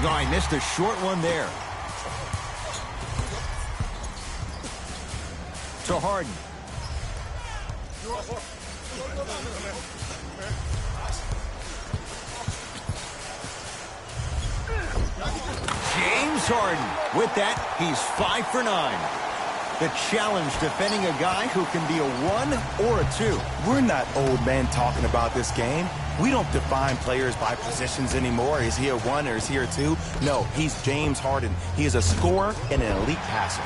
Guy missed a short one there. To Harden. James Harden. With that, he's 5 for 9. The challenge defending a guy who can be a 1 or a 2. We're not old men talking about this game. We don't define players by positions anymore. Is he a 1 or is he a 2? No, he's James Harden. He is a scorer and an elite passer.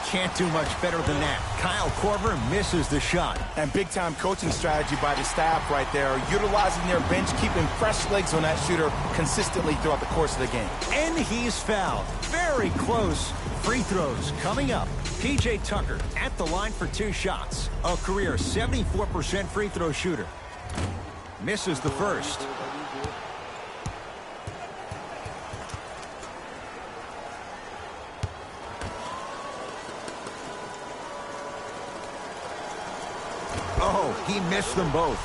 Can't do much better than that. Kyle Korver misses the shot. And big-time coaching strategy by the staff right there, utilizing their bench, keeping fresh legs on that shooter consistently throughout the course of the game. And he's fouled. Very close. Free throws coming up. P.J. Tucker at the line for 2 shots. A career 74% free throw shooter. Misses the first. Oh, he missed them both.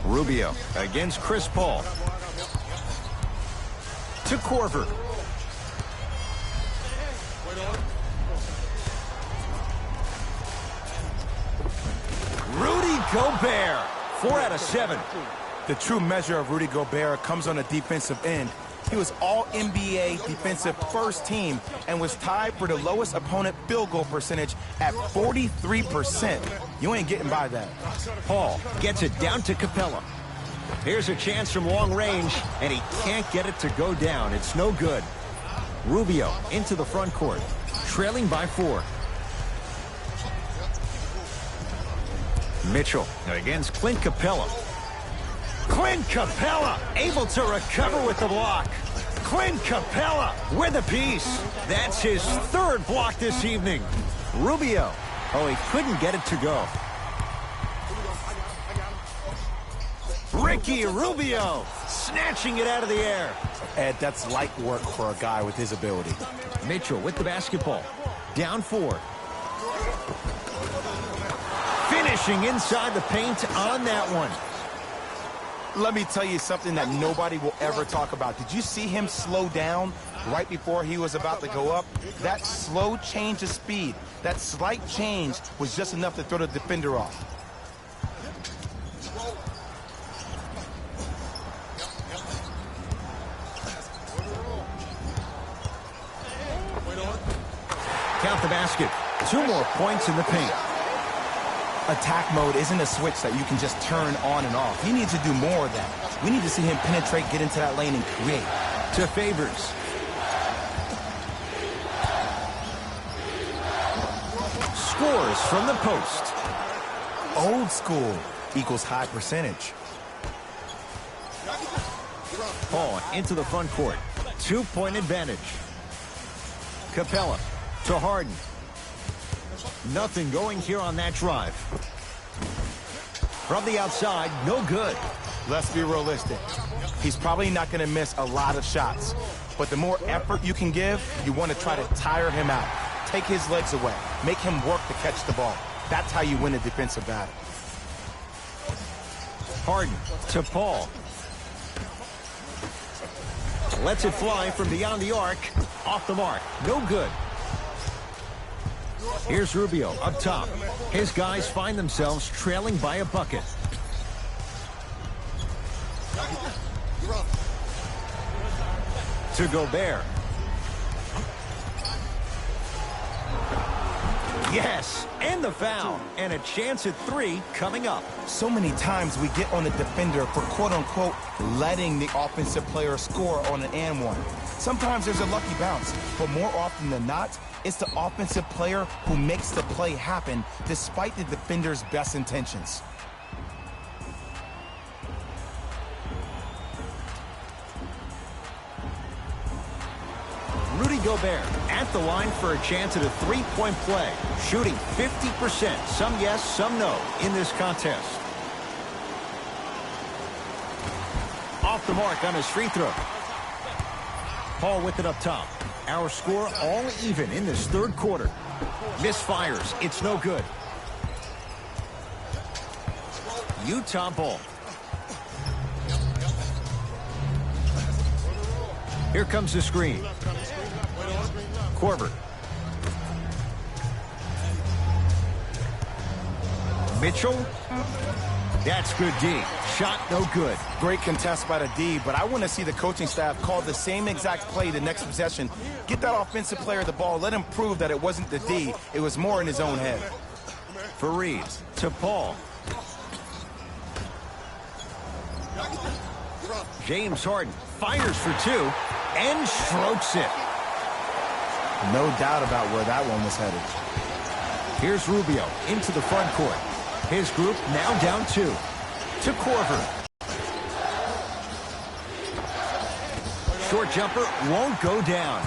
Rubio against Chris Paul. To Korver. Rudy Gobert, 4 out of 7. The true measure of Rudy Gobert comes on the defensive end. He was all-NBA defensive first team and was tied for the lowest opponent field goal percentage at 43%. You ain't getting by that. Paul gets it down to Capella. Here's a chance from long range, and he can't get it to go down. It's no good. Rubio into the front court, trailing by 4. Mitchell against Clint Capella. Clint Capella able to recover with the block. Clint Capella with a piece. That's his 3rd block this evening. Rubio. Oh, he couldn't get it to go. Ricky Rubio snatching it out of the air. Ed, that's light work for a guy with his ability. Mitchell with the basketball. Down 4. Finishing inside the paint on that one. Let me tell you something that nobody will ever talk about. Did you see him slow down right before he was about to go up? That slow change of speed, that slight change was just enough to throw the defender off. Count the basket. 2 more points in the paint. Attack mode isn't a switch that you can just turn on and off. He needs to do more of that. We need to see him penetrate, get into that lane, and create. To Favors. Scores from the post. Old school equals high percentage. Paul into the front court. 2-point advantage. Capella to Harden. Nothing going here on that drive. From the outside, no good. Let's be realistic. He's probably not going to miss a lot of shots. But the more effort you can give, you want to try to tire him out. Take his legs away. Make him work to catch the ball. That's how you win a defensive battle. Harden to Paul. Lets it fly from beyond the arc. Off the mark. No good. Here's Rubio up top. His guys find themselves trailing by a bucket. To Gobert. Yes, and the foul. And a chance at 3 coming up. So many times we get on the defender for quote-unquote letting the offensive player score on an and one. Sometimes there's a lucky bounce, but more often than not, it's the offensive player who makes the play happen despite the defender's best intentions. Rudy Gobert at the line for a chance at a 3-point play. Shooting 50%. Some yes, some no in this contest. Off the mark on his free throw. Paul with it up top. Our score all even in this third quarter. Misfires. It's no good. Utah ball. Here comes the screen. Korver. Mitchell. That's good D. Shot no good. Great contest by the D, but I want to see the coaching staff call the same exact play the next possession. Get that offensive player the ball. Let him prove that it wasn't the D. It was more in his own head. Fareed to Paul. James Harden fires for 2 and strokes it. No doubt about where that one was headed. Here's Rubio into the front court. His group now down 2. To Korver. Short jumper won't go down.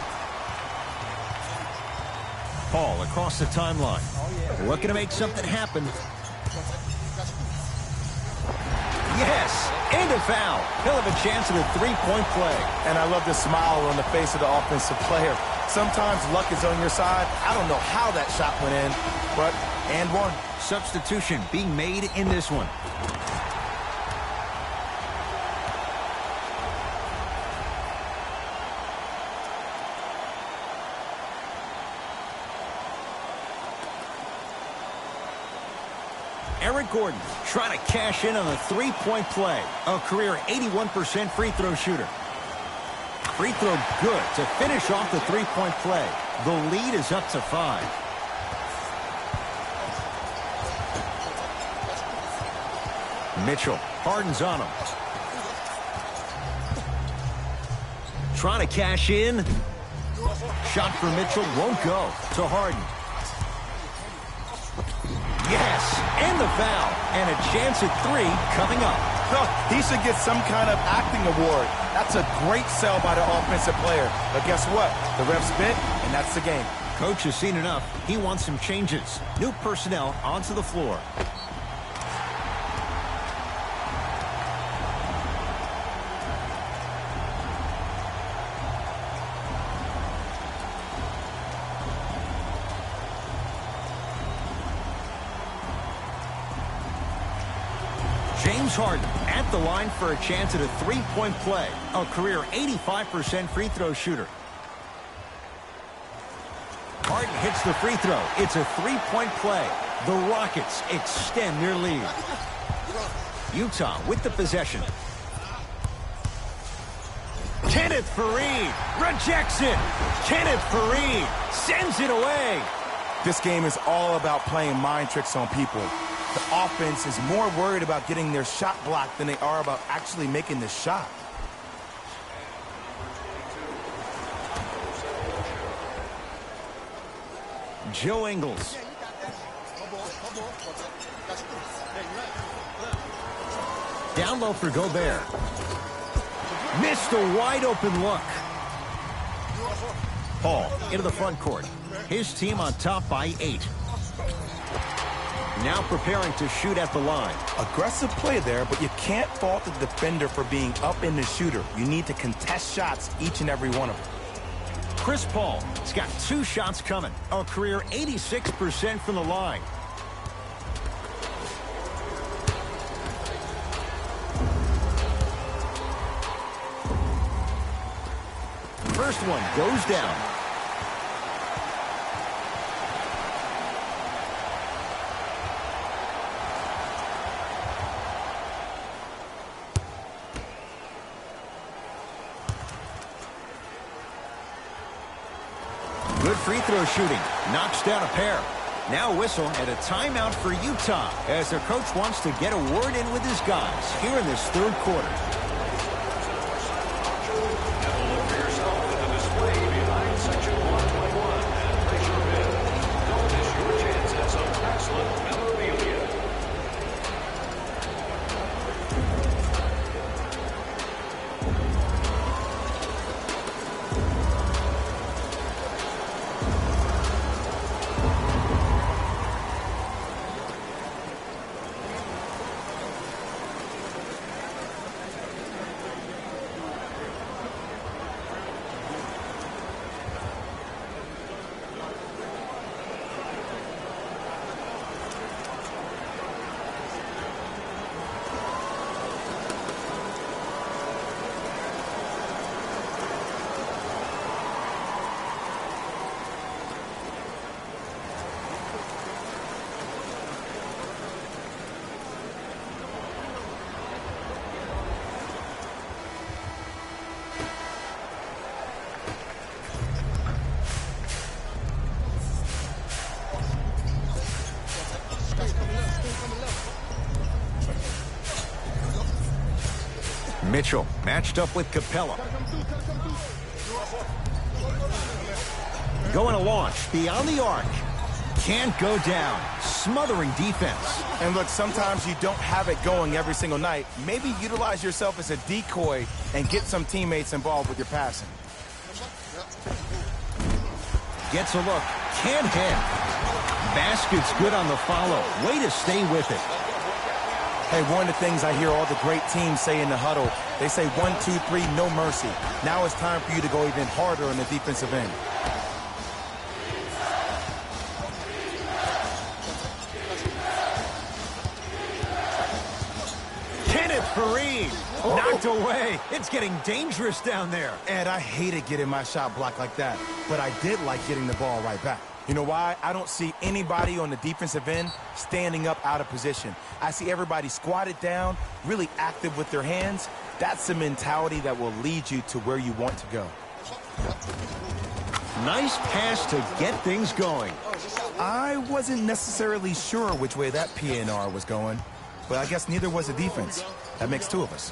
Paul across the timeline. Looking to make something happen. Yes, and a foul. He'll have a chance at a 3-point play. And I love the smile on the face of the offensive player. Sometimes luck is on your side. I don't know how that shot went in, but and one. Substitution being made in this one. Eric Gordon trying to cash in on a 3-point play. A career 81% free throw shooter. Free throw good to finish off the 3-point play. The lead is up to 5. Mitchell, Harden's on him. Trying to cash in. Shot for Mitchell won't go. To Harden. Yes, and the foul. And a chance at 3 coming up. Oh, he should get some kind of acting award. That's a great sell by the offensive player. But guess what? The ref's bit, and that's the game. Coach has seen enough. He wants some changes. New personnel onto the floor. James Harden at the line for a chance at a 3-point play. A career 85% free throw shooter. Harden hits the free throw. It's a 3-point play. The Rockets extend their lead. Utah with the possession. Kenneth Fareed rejects it. Kenneth Fareed sends it away. This game is all about playing mind tricks on people. The offense is more worried about getting their shot blocked than they are about actually making the shot. Joe Ingles. Down low for Gobert. Missed a wide open look. Paul into the front court. His team on top by 8. Now preparing to shoot at the line. Aggressive play there, but you can't fault the defender for being up in the shooter. You need to contest shots, each and every one of them. Chris Paul has got 2 shots coming. A career 86% from the line. First one goes down. Good free throw shooting. Knocks down a pair. Now whistle and a timeout for Utah as their coach wants to get a word in with his guys here in this third quarter. Mitchell matched up with Capella. Going to launch beyond the arc. Can't go down. Smothering defense. And look, sometimes you don't have it going every single night. Maybe utilize yourself as a decoy and get some teammates involved with your passing. Gets a look. Can't hit. Basket's good on the follow. Way to stay with it. Hey, one of the things I hear all the great teams say in the huddle, they say 1, 2, 3, no mercy. Now it's time for you to go even harder on the defensive end. Kenneth Faried knocked away. It's getting dangerous down there. And I hated getting my shot blocked like that, but I did like getting the ball right back. You know why? I don't see anybody on the defensive end standing up out of position. I see everybody squatted down, really active with their hands. That's the mentality that will lead you to where you want to go. Nice pass to get things going. I wasn't necessarily sure which way that PNR was going, but I guess neither was the defense. That makes 2 of us.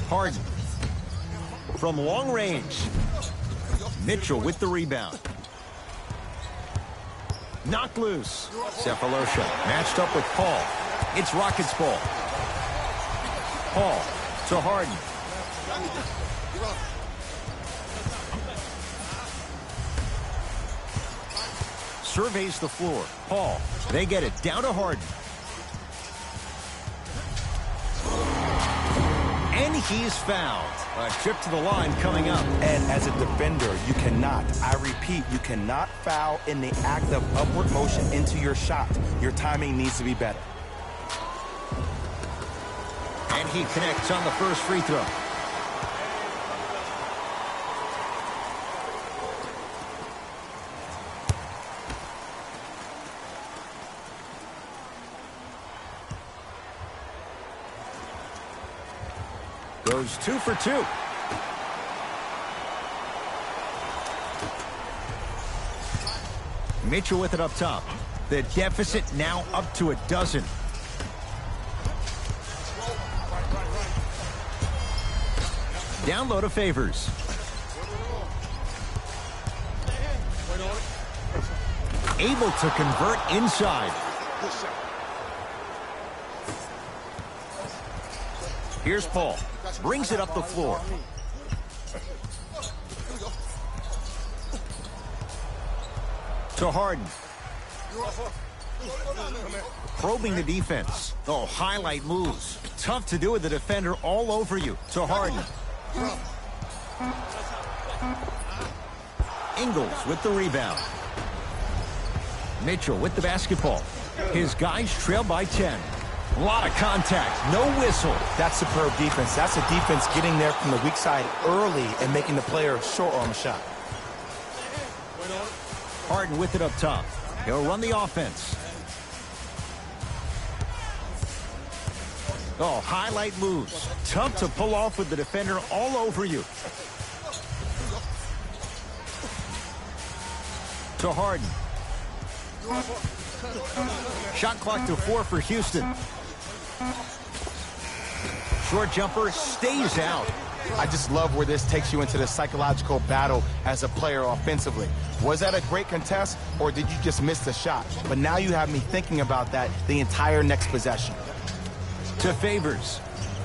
Harden from long range. Mitchell with the rebound. Knocked loose. Cephalosha matched up with Paul. It's Rockets ball. Paul to Harden. Surveys the floor. Paul. They get it down to Harden. And he's fouled. A trip to the line coming up. And as a defender, you cannot, I repeat, you cannot foul in the act of upward motion into your shot. Your timing needs to be better. And he connects on the first free throw. Goes 2 for 2. Mitchell with it up top. The deficit now up to 12. Down low to Favors. Able to convert inside. Here's Paul. Brings it up the floor. To Harden. Probing the defense. Oh, highlight moves. Tough to do with the defender all over you. To Harden. Ingles with the rebound. Mitchell with the basketball. His guys trail by 10. A lot of contact. No whistle. That's superb defense. That's a defense getting there from the weak side early and making the player a short arm shot. Harden with it up top. He'll run the offense. Oh, highlight moves. Tough to pull off with the defender all over you. To Harden. Shot clock to 4 for Houston. Short jumper stays out. I just love where this takes you into the psychological battle as a player offensively. Was that a great contest, or did you just miss the shot? But now you have me thinking about that the entire next possession. To Favors.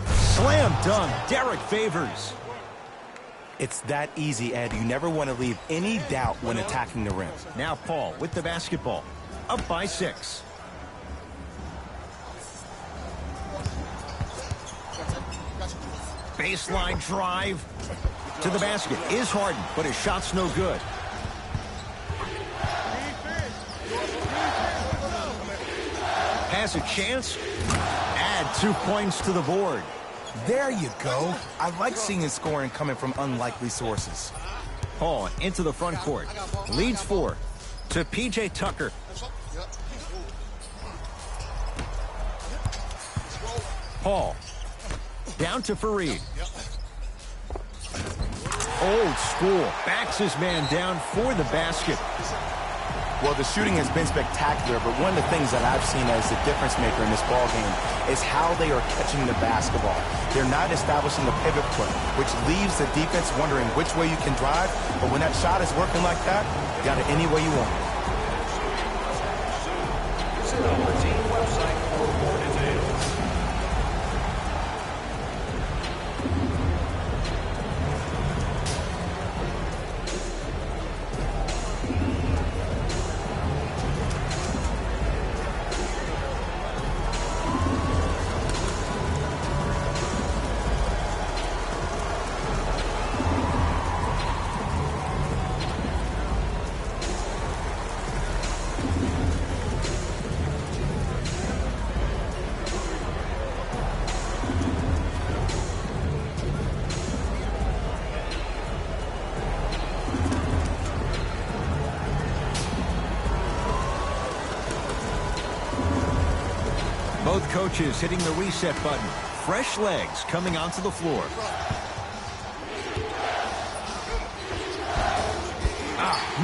Slam dunk, Derek Favors. It's that easy, Ed. You never want to leave any doubt when attacking the rim. Now Paul with the basketball. Up by 6. Baseline drive to the basket is Harden, but his shot's no good. Has a chance. Add 2 points to the board. There you go. I like seeing scoring coming from unlikely sources. Paul into the front court. Leads 4 to P.J. Tucker. Paul. Down to Fareed. Old school. Backs his man down for the basket. Well, the shooting has been spectacular, but one of the things that I've seen as the difference maker in this ballgame is how they are catching the basketball. They're not establishing a pivot foot, which leaves the defense wondering which way you can drive, but when that shot is working like that, you got it any way you want. Visit our team website for more details. Both coaches hitting the reset button. Fresh legs coming onto the floor.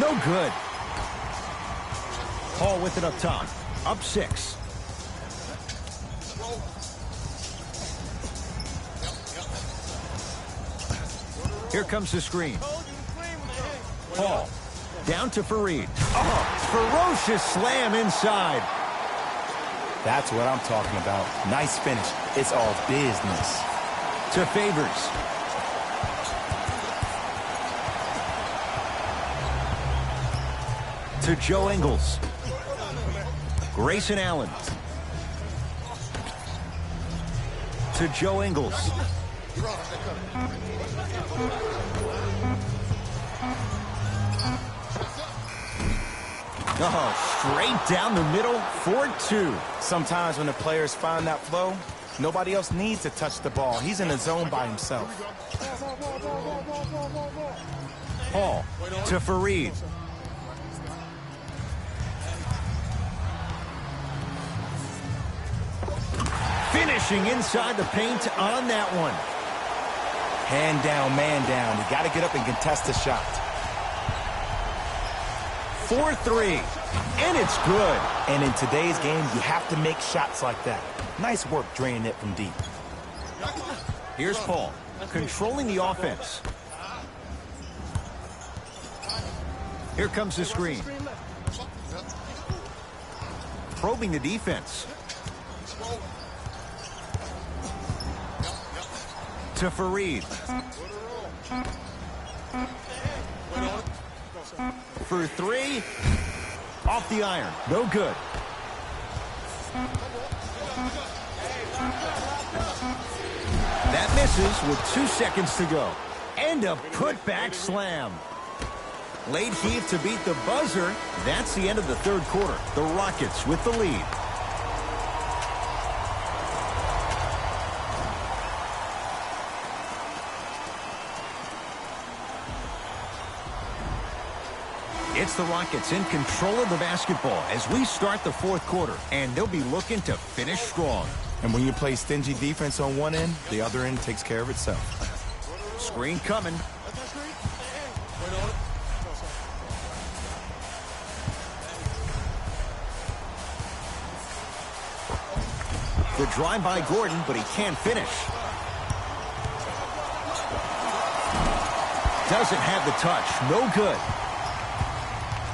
No good. Paul with it up top. Up 6. Here comes the screen. Paul. Down to Fareed. Oh, ferocious slam inside. That's what I'm talking about. Nice finish. It's all business. To Favors. To Joe Ingles. Grayson Allen. To Joe Ingles. Oh, straight down the middle for 2. Sometimes when the players find that flow, nobody else needs to touch the ball. He's in the zone by himself. Paul to Fareed. Finishing inside the paint on that one. Hand down, man down. You got to get up and contest the shot. 4-3, and it's good. And in today's game, you have to make shots like that. Nice work draining it from deep. Here's Paul, controlling the offense. Here comes the screen. Probing the defense. to Fareed. For three. Off the iron. No good. That misses with 2 seconds to go. And a putback slam. Late heave to beat the buzzer. That's the end of the third quarter. The Rockets with the lead. It's the Rockets in control of the basketball as we start the fourth quarter, and they'll be looking to finish strong. And when you play stingy defense on one end, the other end takes care of itself. Screen coming. The drive by Gordon, but he can't finish. Doesn't have the touch. No good.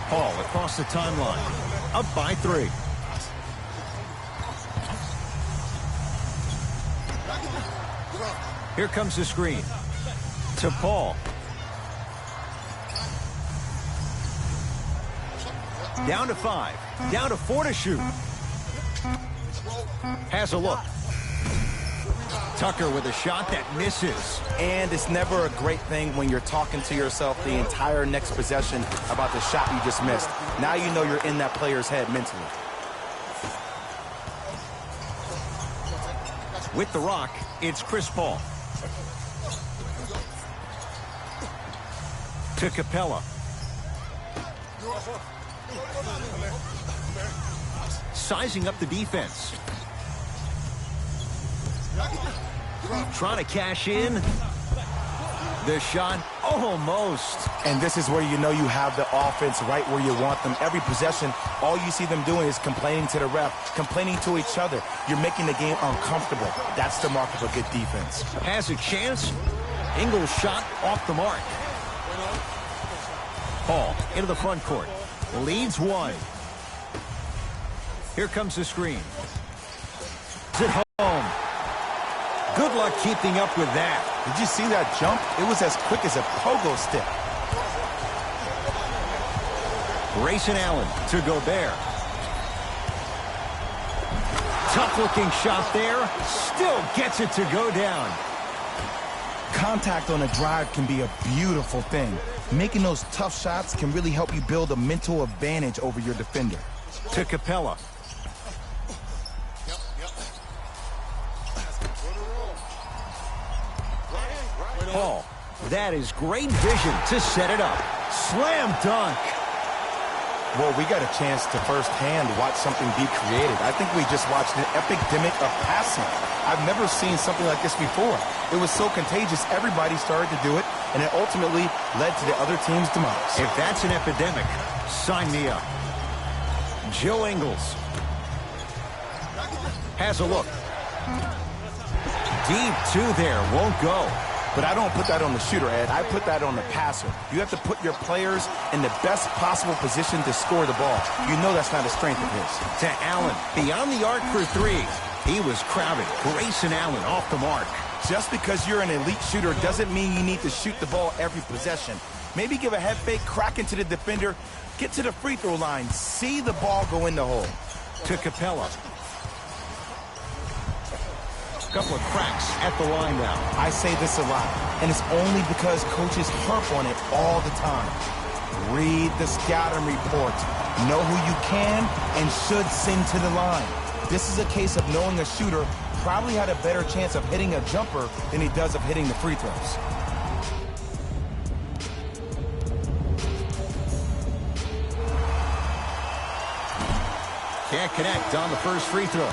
Paul across the timeline. Up by 3. Here comes the screen. To Paul. Down to 5. Down to 4 to shoot. Has a look. Tucker with a shot that misses. And it's never a great thing when you're talking to yourself the entire next possession about the shot you just missed. Now you know you're in that player's head mentally. With the rock, it's Chris Paul. To Capella. Sizing up the defense. Trying to cash in. The shot almost. And this is where you know you have the offense right where you want them. Every possession, all you see them doing is complaining to the ref, complaining to each other. You're making the game uncomfortable. That's the mark of a good defense. Has a chance. Ingles shot off the mark. Paul into the front court. Leads 1. Here comes the screen. Is it home? Good luck keeping up with that. Did you see that jump? It was as quick as a pogo stick. Grayson Allen to Gobert. Tough-looking shot there. Still gets it to go down. Contact on a drive can be a beautiful thing. Making those tough shots can really help you build a mental advantage over your defender. To Capella. Paul, that is great vision to set it up. Slam dunk. Well, we got a chance to firsthand watch something be created. I think we just watched an epidemic of passing. I've never seen something like this before. It was so contagious, everybody started to do it, and it ultimately led to the other team's demise. If that's an epidemic, sign me up. Joe Ingles. Has a look. Deep 2 there, won't go. But I don't put that on the shooter, Ed. I put that on the passer. You have to put your players in the best possible position to score the ball. You know that's not a strength of his. To Allen, beyond the arc for 3. He was crowded. Grayson Allen off the mark. Just because you're an elite shooter doesn't mean you need to shoot the ball every possession. Maybe give a head fake, crack into the defender, get to the free throw line, see the ball go in the hole. To Capella. Couple of cracks at the line now. I say this a lot, and it's only because coaches harp on it all the time. Read the scouting report. Know who you can and should send to the line. This is a case of knowing a shooter probably had a better chance of hitting a jumper than he does of hitting the free throws. Can't connect on the first free throw.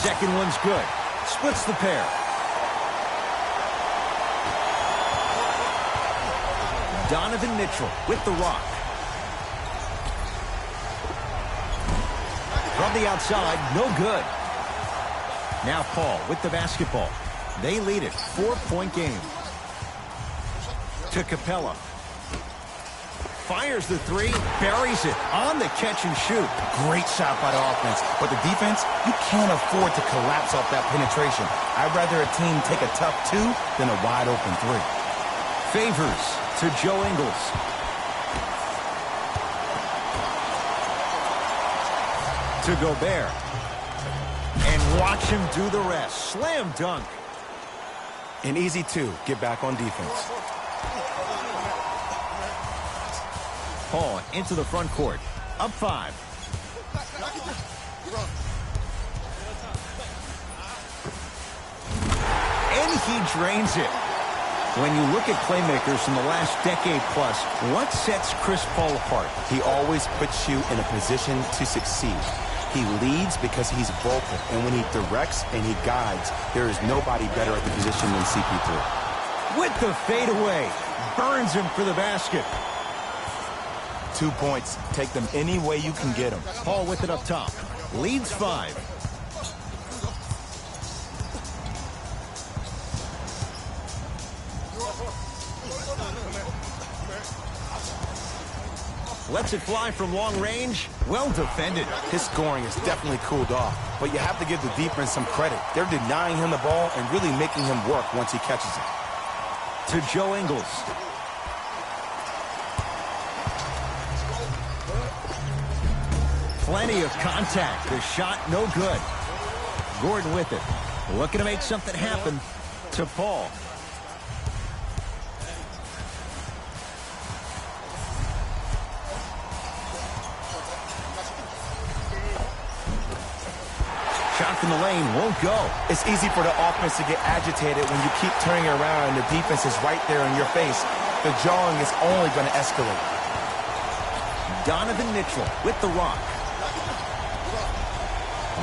Second one's good. Splits the pair. Donovan Mitchell with the rock. From the outside, no good. Now Paul with the basketball. They lead it, 4-point game. To Capella. Fires the three, buries it on the catch and shoot. Great shot by the offense, but the defense, you can't afford to collapse off that penetration. I'd rather a team take a tough 2 than a wide open 3. Favors to Joe Ingles. To Gobert. And watch him do the rest. Slam dunk. An easy 2, get back on defense. Paul into the front court. Up 5. And he drains it. When you look at playmakers from the last decade plus, what sets Chris Paul apart? He always puts you in a position to succeed. He leads because he's vocal, and when he directs and he guides, there is nobody better at the position than CP3. With the fadeaway, burns him for the basket. 2 points. Take them any way you can get them. Paul with it up top. Leads 5. Lets it fly from long range. Well defended. His scoring is definitely cooled off, but you have to give the defense some credit. They're denying him the ball and really making him work once he catches it. To Joe Ingles. Plenty of contact. The shot no good. Gordon with it. Looking to make something happen. To Paul. Shot from the lane won't go. It's easy for the offense to get agitated when you keep turning around and the defense is right there in your face. The jawing is only going to escalate. Donovan Mitchell with the rock.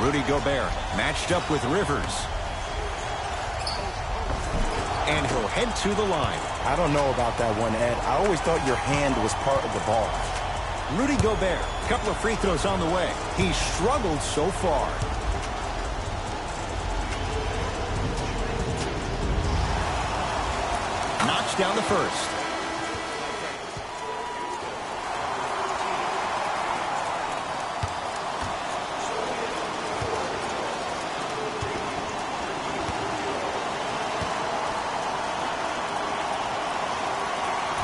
Rudy Gobert matched up with Rivers. And he'll head to the line. I don't know about that one, Ed. I always thought your hand was part of the ball. Rudy Gobert, a couple of free throws on the way. He struggled so far. Knocks down the first.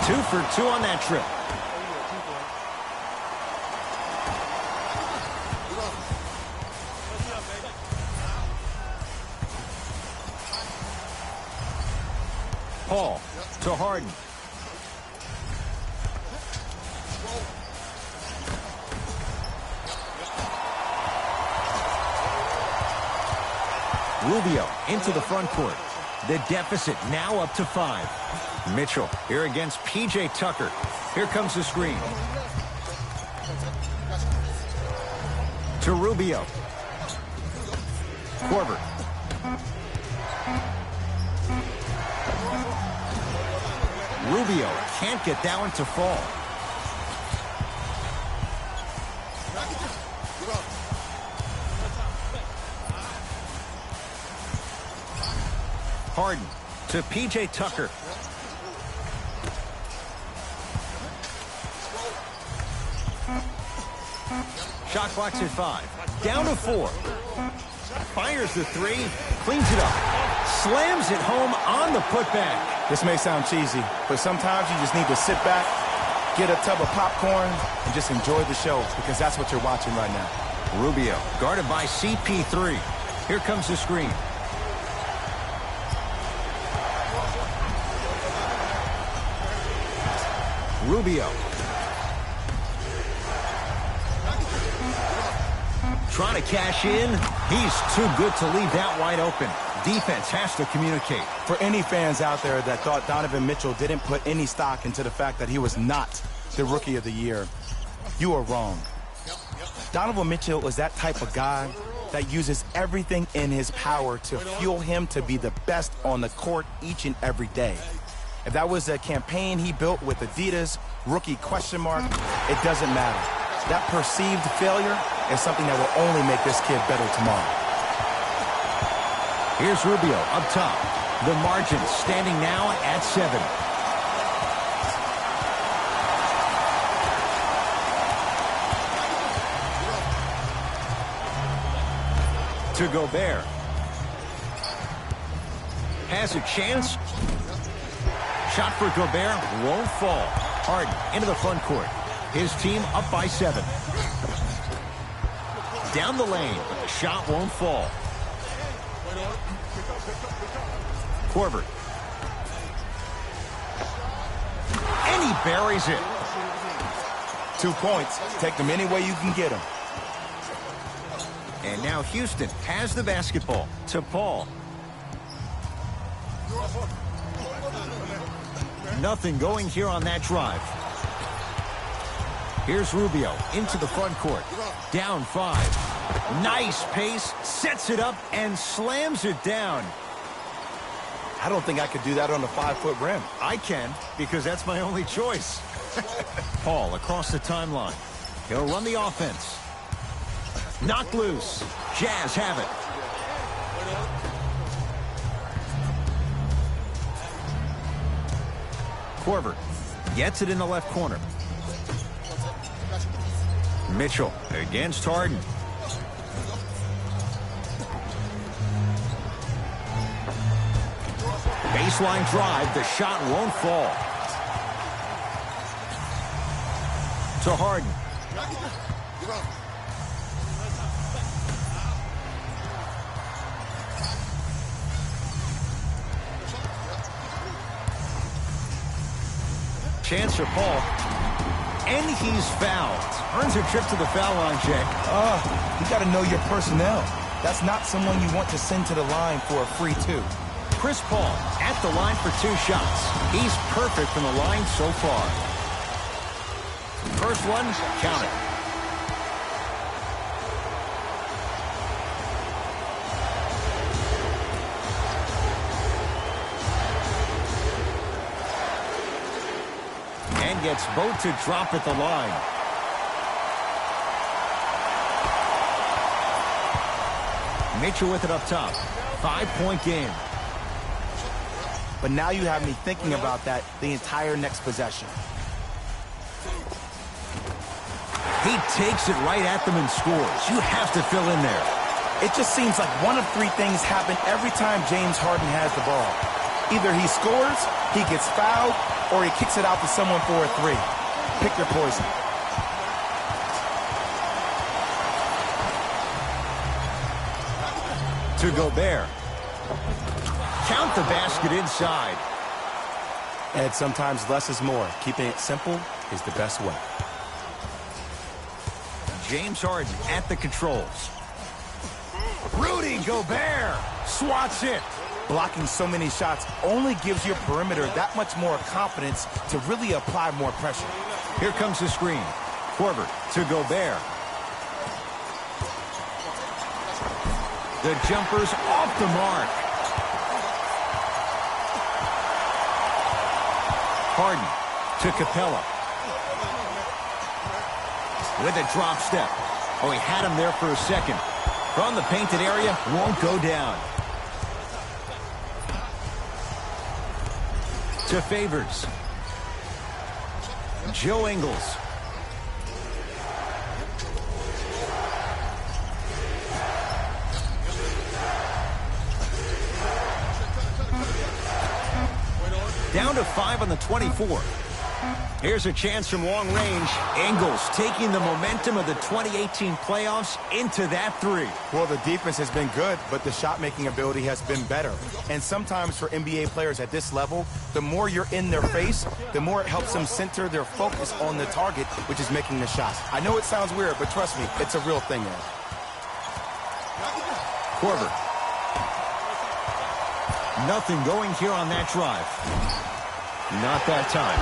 Two for 2 on that trip. Paul to Harden. Rubio into the front court. The deficit now up to 5. Mitchell here against P.J. Tucker. Here comes the screen. To Rubio. Korver. Rubio can't get that one to fall. Harden to P.J. Tucker. Shot clock's at 5. Down to 4. Fires the 3. Cleans it up. Slams it home on the putback. This may sound cheesy, but sometimes you just need to sit back, get a tub of popcorn, and just enjoy the show, because that's what you're watching right now. Rubio guarded by CP3. Here comes the screen. Rubio. Trying to cash in. He's too good to leave that wide open. Defense has to communicate. For any fans out there that thought Donovan Mitchell didn't put any stock into the fact that he was not the Rookie of the Year, you are wrong. Donovan Mitchell is that type of guy that uses everything in his power to fuel him to be the best on the court each and every day. If that was a campaign he built with Adidas, rookie question mark, it doesn't matter. That perceived failure is something that will only make this kid better tomorrow. Here's Rubio up top. The margin standing now at 7. To Gobert. Has a chance. Shot for Gobert won't fall. Harden into the front court. His team up by 7. Down the lane, but the shot won't fall. Korver. And he buries it. 2 points. Take them any way you can get them. And now Houston has the basketball to Paul. Nothing going here on that drive. Here's Rubio into the front court. Down 5. Nice pace. Sets it up and slams it down. I don't think I could do that on a 5-foot rim. I can, because that's my only choice. Paul across the timeline. He'll run the offense. Knocked loose. Jazz have it. Korver gets it in the left corner. Mitchell against Harden. Baseline drive. The shot won't fall. To Harden. Chance for Paul. And he's fouled. Earns a trip to the foul line, Jay. You got to know your personnel. That's not someone you want to send to the line for a free 2. Chris Paul at the line for 2 shots. He's perfect from the line so far. First one, count it. And gets both to drop at the line. Mitchell with it up top. 5-point game. But now you have me thinking about that the entire next possession. He takes it right at them and scores. You have to fill in there. It just seems like one of 3 things happen every time James Harden has the ball. Either he scores, he gets fouled, or he kicks it out to someone for a 3. Pick your poison. To Gobert. Count the basket inside. And sometimes less is more. Keeping it simple is the best way. James Harden at the controls. Rudy Gobert swats it. Blocking so many shots only gives your perimeter that much more confidence to really apply more pressure. Here comes the screen. Korver to Gobert. The jumper's off the mark. Harden to Capella. With a drop step. Oh, he had him there for a second. From the painted area, won't go down. To Favors. Joe Ingles. Down to 5 on the 24. Here's a chance from long range. Ingles taking the momentum of the 2018 playoffs into that 3. Well, the defense has been good, but the shot-making ability has been better. And sometimes for NBA players at this level, the more you're in their face, the more it helps them center their focus on the target, which is making the shots. I know it sounds weird, but trust me, it's a real thing there. Korver. Nothing going here on that drive. Not that time.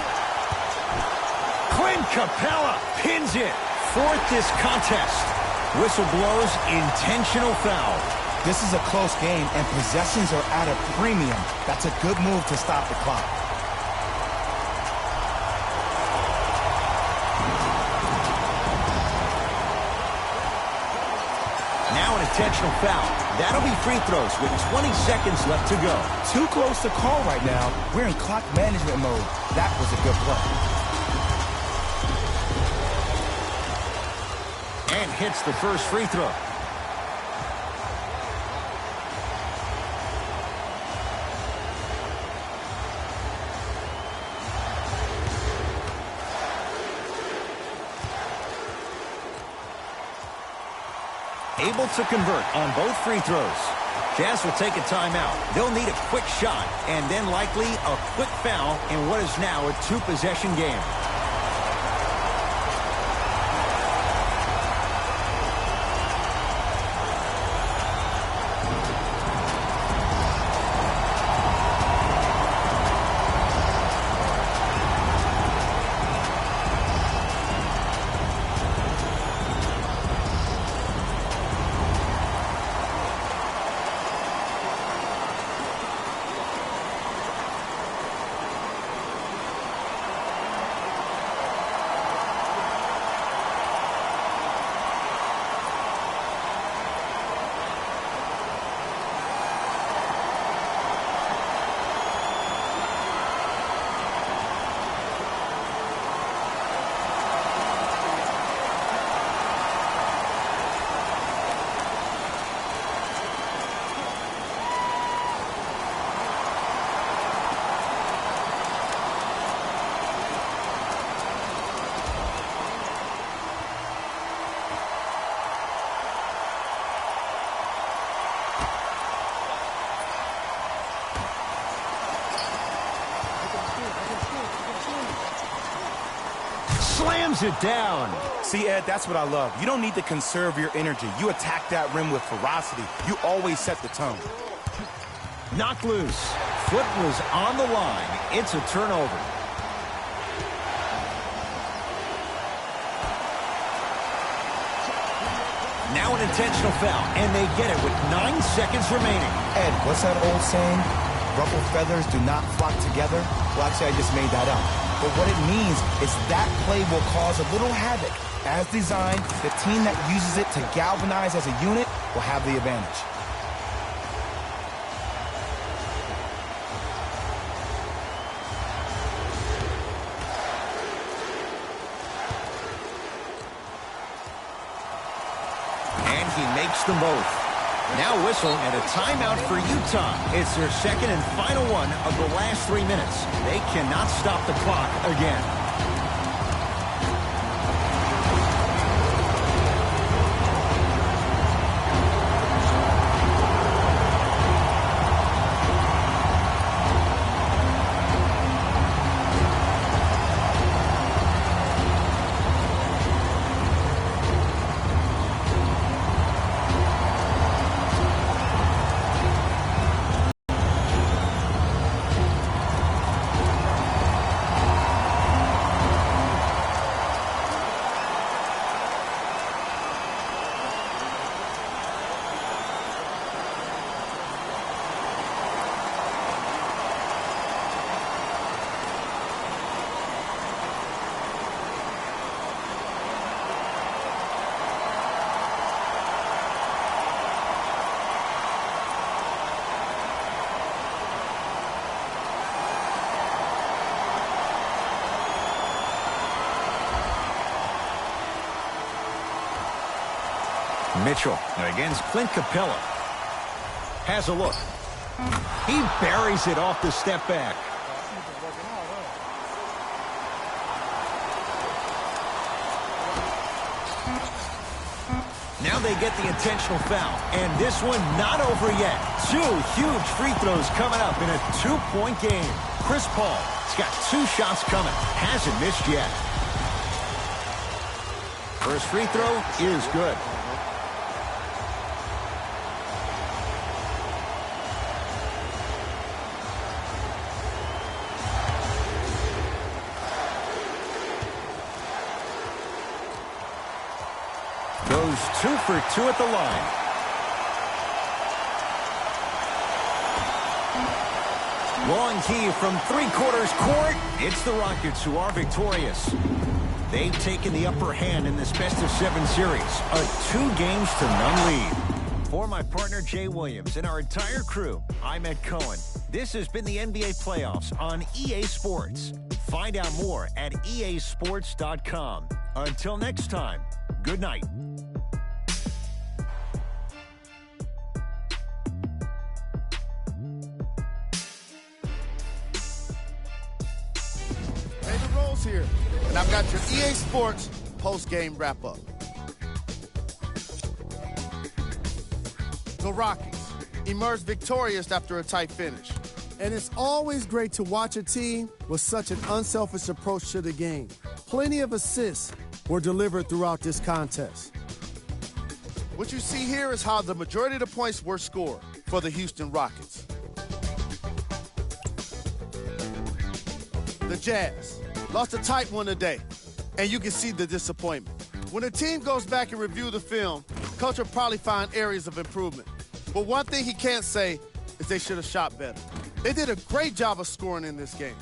Clint Capella pins it. 4th this contest. Whistle blows, intentional foul. This is a close game, and possessions are at a premium. That's a good move to stop the clock. Now an intentional foul. That'll be free throws with 20 seconds left to go. Too close to call right now. We're in clock management mode. That was a good play. And hits the first free throw. Able to convert on both free throws. Jazz will take a timeout. They'll need a quick shot and then likely a quick foul in what is now a two-possession game. Slams it down. See, Ed, that's what I love. You don't need to conserve your energy. You attack that rim with ferocity. You always set the tone. Knocked loose. Foot was on the line. It's a turnover. Now an intentional foul, and they get it with 9 seconds remaining. Ed, what's that old saying? Ruffled feathers do not flock together? Well, actually, I just made that up. But what it means is that play will cause a little havoc. As designed, the team that uses it to galvanize as a unit will have the advantage. And he makes them both. Now whistle and a timeout for Utah. It's their second and final one of the last 3 minutes. They cannot stop the clock again. Mitchell against Clint Capella. Has a look. He buries it off the step back. Now they get the intentional foul. And this one not over yet. 2 huge free throws coming up in a 2-point game. Chris Paul has got 2 shots coming. Hasn't missed yet. First free throw is good. Goes 2 for 2 at the line. Long key from 3/4 court. It's the Rockets who are victorious. They've taken the upper hand in this best-of-7 series. A 2-games-to-none lead. For my partner, Jay Williams, and our entire crew, I'm Ed Cohen. This has been the NBA Playoffs on EA Sports. Find out more at easports.com. Until next time, good night. David Rose here, and I've got your EA Sports post-game wrap-up. The Rockets emerged victorious after a tight finish. And it's always great to watch a team with such an unselfish approach to the game. Plenty of assists were delivered throughout this contest. What you see here is how the majority of the points were scored for the Houston Rockets. The Jazz lost a tight one today, and you can see the disappointment. When a team goes back and review the film, coach will probably find areas of improvement. But one thing he can't say is they should have shot better. They did a great job of scoring in this game.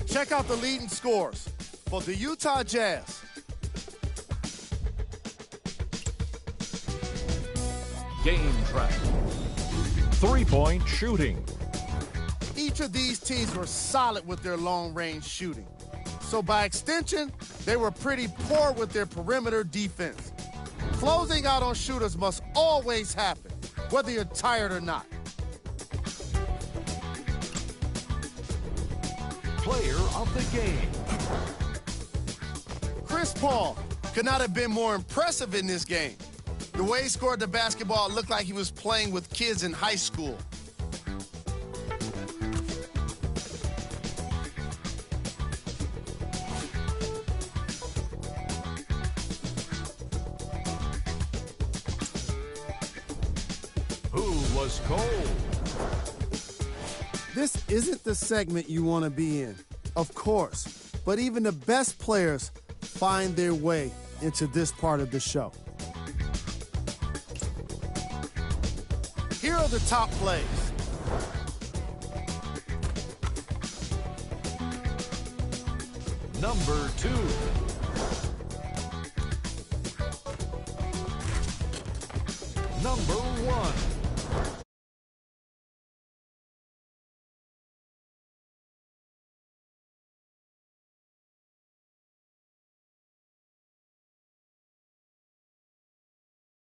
Check out the leading scores for the Utah Jazz. Game track. Three-point shooting. Each of these teams were solid with their long-range shooting. So by extension, they were pretty poor with their perimeter defense. Closing out on shooters must always happen, whether you're tired or not. Player of the game. Chris Paul could not have been more impressive in this game. The way he scored the basketball looked like he was playing with kids in high school. Who was cold? This isn't the segment you want to be in, of course, but even the best players find their way into this part of the show. Here are the top plays. Number 2. Number 1.